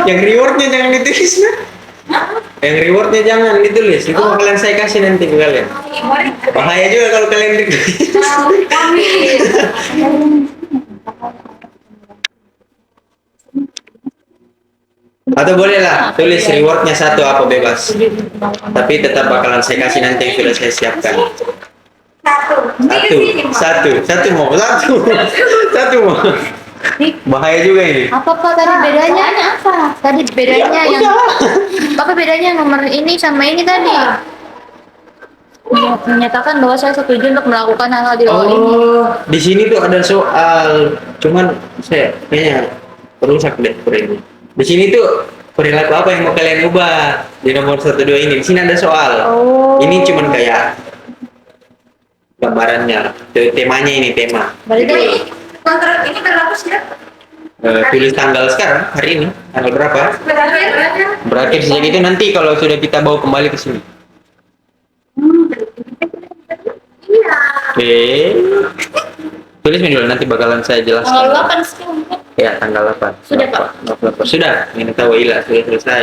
Yang rewardnya jangan ditulis ya. Yang rewardnya jangan ditulis. Itu bakalan saya kasih nanti ke kalian. Bahaya juga kalau kalian ditulis. Atau boleh lah tulis rewardnya 1 apa bebas. Tapi tetap bakalan saya kasih nanti yang sudah saya siapkan. Satu mau. Bahaya juga ini. Apa Pak tadi bedanya? Apa? Tadi bedanya Ya, yang apa bedanya nomor ini sama ini tadi? Menyatakan bahwa saya setuju untuk melakukan hal-hal di bawah ini. Di sini tuh ada soal. Cuman saya kayaknya rusak deh ini. Di sini tuh perilaku apa yang mau kalian ubah di nomor 1, 2 ini. Di sini ada soal. Ini cuman kayak gambarannya, temanya ini tema. Berarti Kontrak ini berlaku sih ya? Tulis tanggal sekarang, hari ini, tanggal berapa? Berakhir. Berakhir sejak itu nanti kalau sudah kita bawa kembali ke sini. Iya. Oke. Tulis dulu nanti bakalan saya jelaskan. Tanggal 8 sih mungkin. Ya, tanggal 8. Sudah, Pak. Sudah, ini tahu Ila sudah selesai.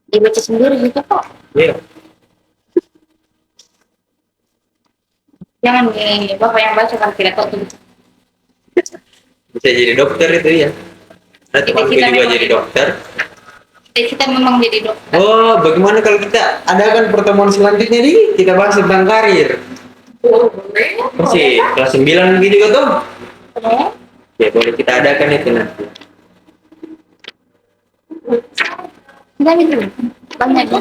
Dibaca sendiri juga kok. Iya. Jangan nih, bapak yang baca kan tidak tahu tuh. Bisa jadi dokter itu ya. Nanti Kita- mau kita juga memang- jadi dokter. Kita memang jadi dokter. Oh, bagaimana kalau kita adakan pertemuan selanjutnya nih? Kita bahas tentang karir. Oh, boleh. Masih kelas 9 gitu juga tuh. Boleh? Ya, boleh kita adakan itu nanti. Kita gitu. Banyak ya.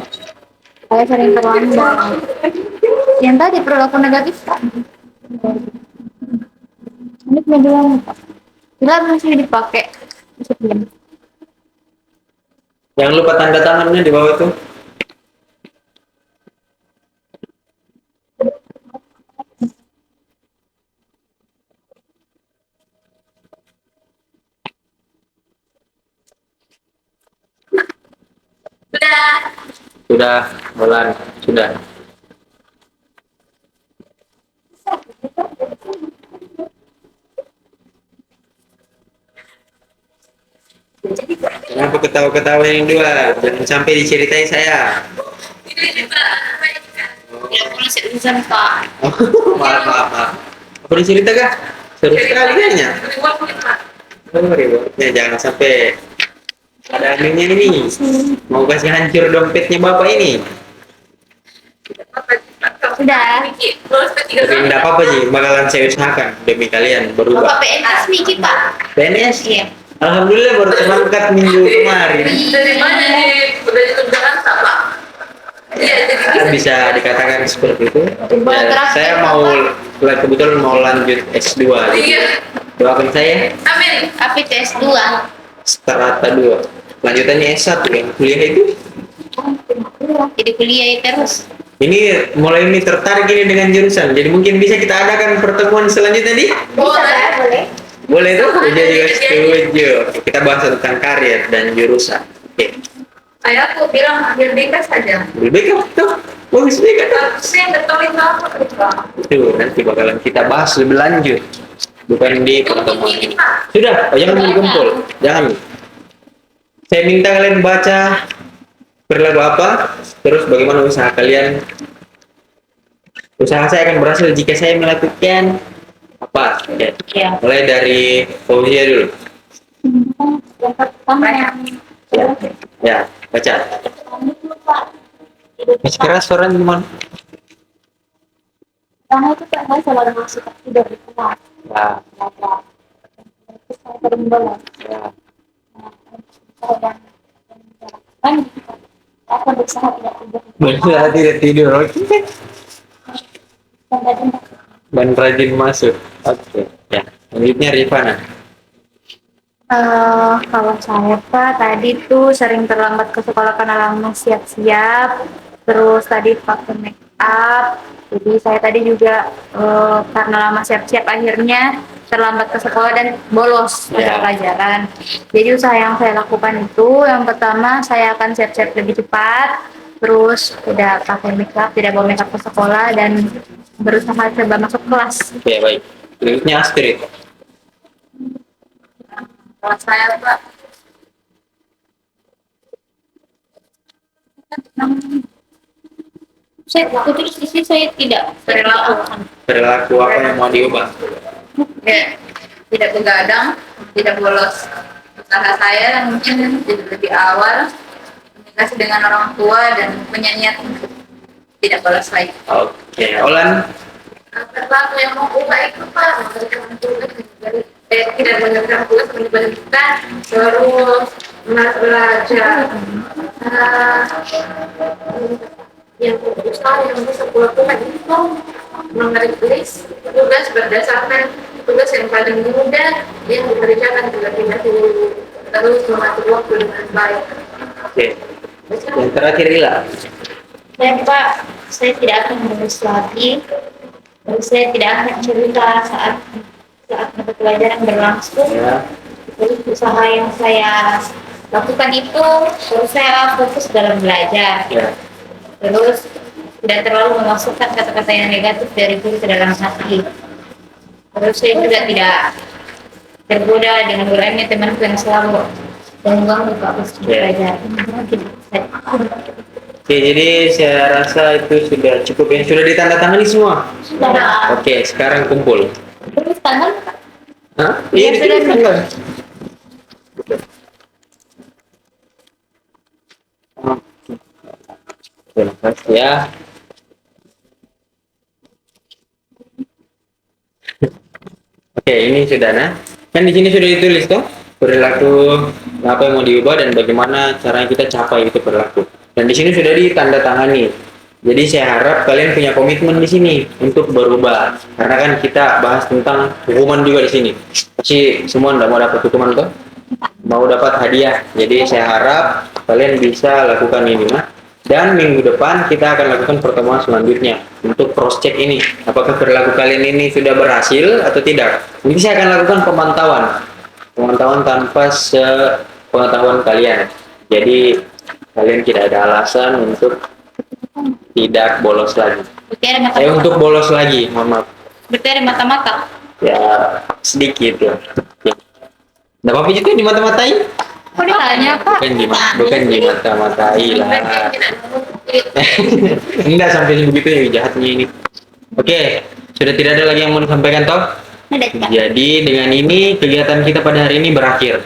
Saya sering terlambat. Yang tadi perilaku negatif kan. Ini punya dua Pak. Tidak masih dipakai. Disiplin. Jangan lupa tanda tangannya di bawah itu. Udah. Sudah, Bulan. Sudah. Kenapa ketawa-ketawa yang dua? Jangan sampai diceritai saya. Ini Pak. Tidak boleh seuzan Pak. Maaf. Apa dicerita kah? Seru sekali kayaknya. Reward nih, Pak. Oh, rewardnya jangan sampai ada anehnya ini. Mau kasih hancur dompetnya bapak ini. Sudah. Terus ketiga Tapi tidak apa-apa sih, bakalan saya usahakan demi kalian Bapak berubah. PNS Miki Pak. PNS? Iya. Alhamdulillah baru terangkat minggu kemarin. dari mana nih? Udah di Jakarta, Pak. Iya, jadi Bisa dikatakan seperti itu. Bulan Ya, terakhir, saya mau kebetulan mau lanjut S2. Iya. Doakan saya Amin. Tapi TS2. strata 2. Lanjutannya S1 yang kuliah itu. Jadi kuliah terus. Ini mulai ini tertarik ini dengan jurusan. Jadi mungkin bisa kita adakan pertemuan selanjutnya nih. Boleh. Boleh. Boleh tuh, dia juga setuju. Oke, kita bahas tentang karir dan jurusan. Oke, Ayah aku bilang ambil BK saja. lebih baik apa tuh? Bagus baik kan? Saya nggak tahu itu apa, Pak. Itu nanti bakalan kita bahas lebih lanjut. Bukan di pertemuan ini. Pak. Sudah, jangan Sudah. dikumpul. Jangan. Saya minta kalian baca perilaku apa, terus bagaimana usaha kalian. Usaha saya akan berhasil jika saya melakukan apa? Oke. Iya. Mulai dari Fauzia dulu. Yang pertama yang Ya, baca. Masih keras suaranya gimana? pertama itu Pak saya selalu masuk tidur di kelas. Ya, Terus saya sering bolos. ya. Kan aku berusaha tidak tidur. Benar tidak tidur. Oke. Sampai jumpa. Dan rajin masuk. Oke. Ya. Selanjutnya Rifana. Kalau saya Pak tadi tuh sering terlambat ke sekolah karena lama siap-siap, terus tadi pakai make up. Jadi saya tadi juga karena lama siap-siap akhirnya terlambat ke sekolah dan bolos pada Ya. pelajaran. Jadi usaha yang saya lakukan itu yang pertama saya akan siap-siap lebih cepat, terus udah pakai make up, tidak bawa make up ke sekolah dan berusaha coba masuk kelas. Oke, baik. Selanjutnya Astrid. Kalau saya, Pak, Saya itu sisi saya tidak Perilaku. Perilaku apa yang mau diubah? ya, tidak begadang, tidak bolos. Usaha saya mungkin jadi lebih awal, komunikasi dengan orang tua dan menyanyiat tidak bolos lagi. Oke, Olan. Perilaku yang mau ubah itu Pak, mengerjakan tugas dari tidak mengerjakan tugas menyebabkan terus belajar. Yang usaha yang bisa kulakukan itu menulis tugas berdasarkan tugas yang paling mudah yang dikerjakan terlebih dahulu, terus mengatur waktu dengan baik. Oke. Yang terakhir Ila. Dan Pak, saya tidak akan menulis lagi. Dan saya tidak akan cerita saat saat mata pelajaran berlangsung. Ya. Jadi usaha yang saya lakukan itu terus saya fokus dalam belajar. Ya. Terus tidak terlalu memasukkan kata-kata yang negatif dari diri ke dalam hati. Terus saya juga tidak tergoda dengan ulangnya temanku yang selalu mengganggu aku belajar. Oke, jadi saya rasa itu sudah cukup ya. Sudah ditandatangani semua. Sudah. Oke, sekarang kumpul. Terus tangan Hah? Iya, Ini sudah. tanggal. Terima kasih ya. Oke, ini sudah nah. Kan di sini sudah ditulis tuh perilaku apa yang mau diubah dan bagaimana caranya kita capai itu perilaku. Dan di sini sudah ditandatangani. Jadi saya harap kalian punya komitmen di sini untuk berubah. Karena kan kita bahas tentang hukuman juga di sini. Pasti semua nggak mau dapat hukuman tuh, mau dapat hadiah. Jadi saya harap kalian bisa lakukan ini mah. Dan minggu depan kita akan lakukan pertemuan selanjutnya untuk cross check ini. Apakah perilaku kalian ini sudah berhasil atau tidak? Nanti saya akan lakukan pemantauan tanpa sepengetahuan kalian. Jadi kalian tidak ada alasan untuk tidak bolos lagi. berarti ada mata-mata. Untuk bolos lagi, mohon maaf. Berarti ada mata-mata. Ya sedikit ya. Nggak apa-apa itu di mata-matai. Kok ditanya Pak? Bukan di mata-matai lah. Enggak sampai begitu ya jahatnya ini. Oke, sudah tidak ada lagi yang mau disampaikan toh? Ada tidak? Jadi dengan ini kegiatan kita pada hari ini berakhir.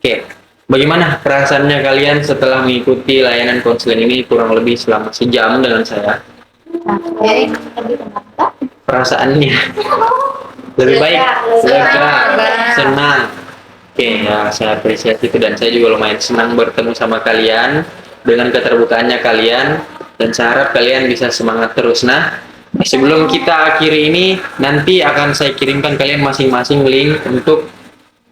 Oke, bagaimana perasaannya kalian setelah mengikuti layanan konseling ini kurang lebih selama sejam dengan saya? Jadi lebih ke mata. Perasaannya lebih baik, lega, senang. Oke, ya saya apresiasi itu dan saya juga lumayan senang bertemu sama kalian dengan keterbukaannya kalian dan saya harap kalian bisa semangat terus. Nah, sebelum kita akhiri ini nanti akan saya kirimkan kalian masing-masing link untuk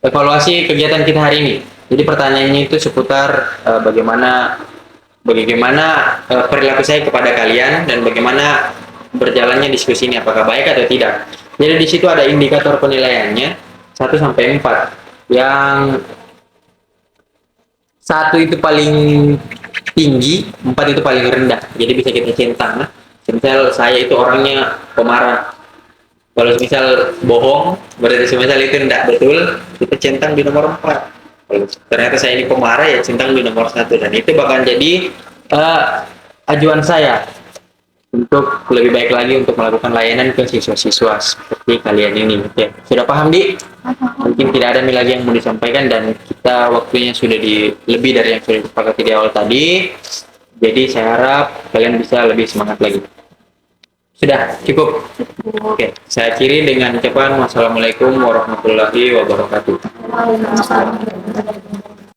evaluasi kegiatan kita hari ini. Jadi pertanyaannya itu seputar bagaimana perilaku saya kepada kalian dan bagaimana berjalannya diskusi ini, apakah baik atau tidak. Jadi di situ ada indikator penilaiannya 1 sampai 4. Yang 1 itu paling tinggi, 4 itu paling rendah. Jadi bisa kita centang. Nah, misal saya itu orangnya pemarah. Kalau misal bohong, berarti misal itu tidak betul, kita centang di nomor 4. Kalau ternyata saya ini pemarah, ya centang di nomor 1. Dan itu bakal jadi ajuan saya untuk lebih baik lagi untuk melakukan layanan ke siswa-siswa seperti kalian ini. Ya, sudah paham, Di? Mungkin tidak ada lagi yang mau disampaikan dan kita waktunya sudah lebih dari yang sudah disepakati di awal tadi. Jadi saya harap kalian bisa lebih semangat lagi. Sudah cukup. Oke, saya akhiri dengan ucapan wassalamualaikum warahmatullahi wabarakatuh. Waalaikumsalam.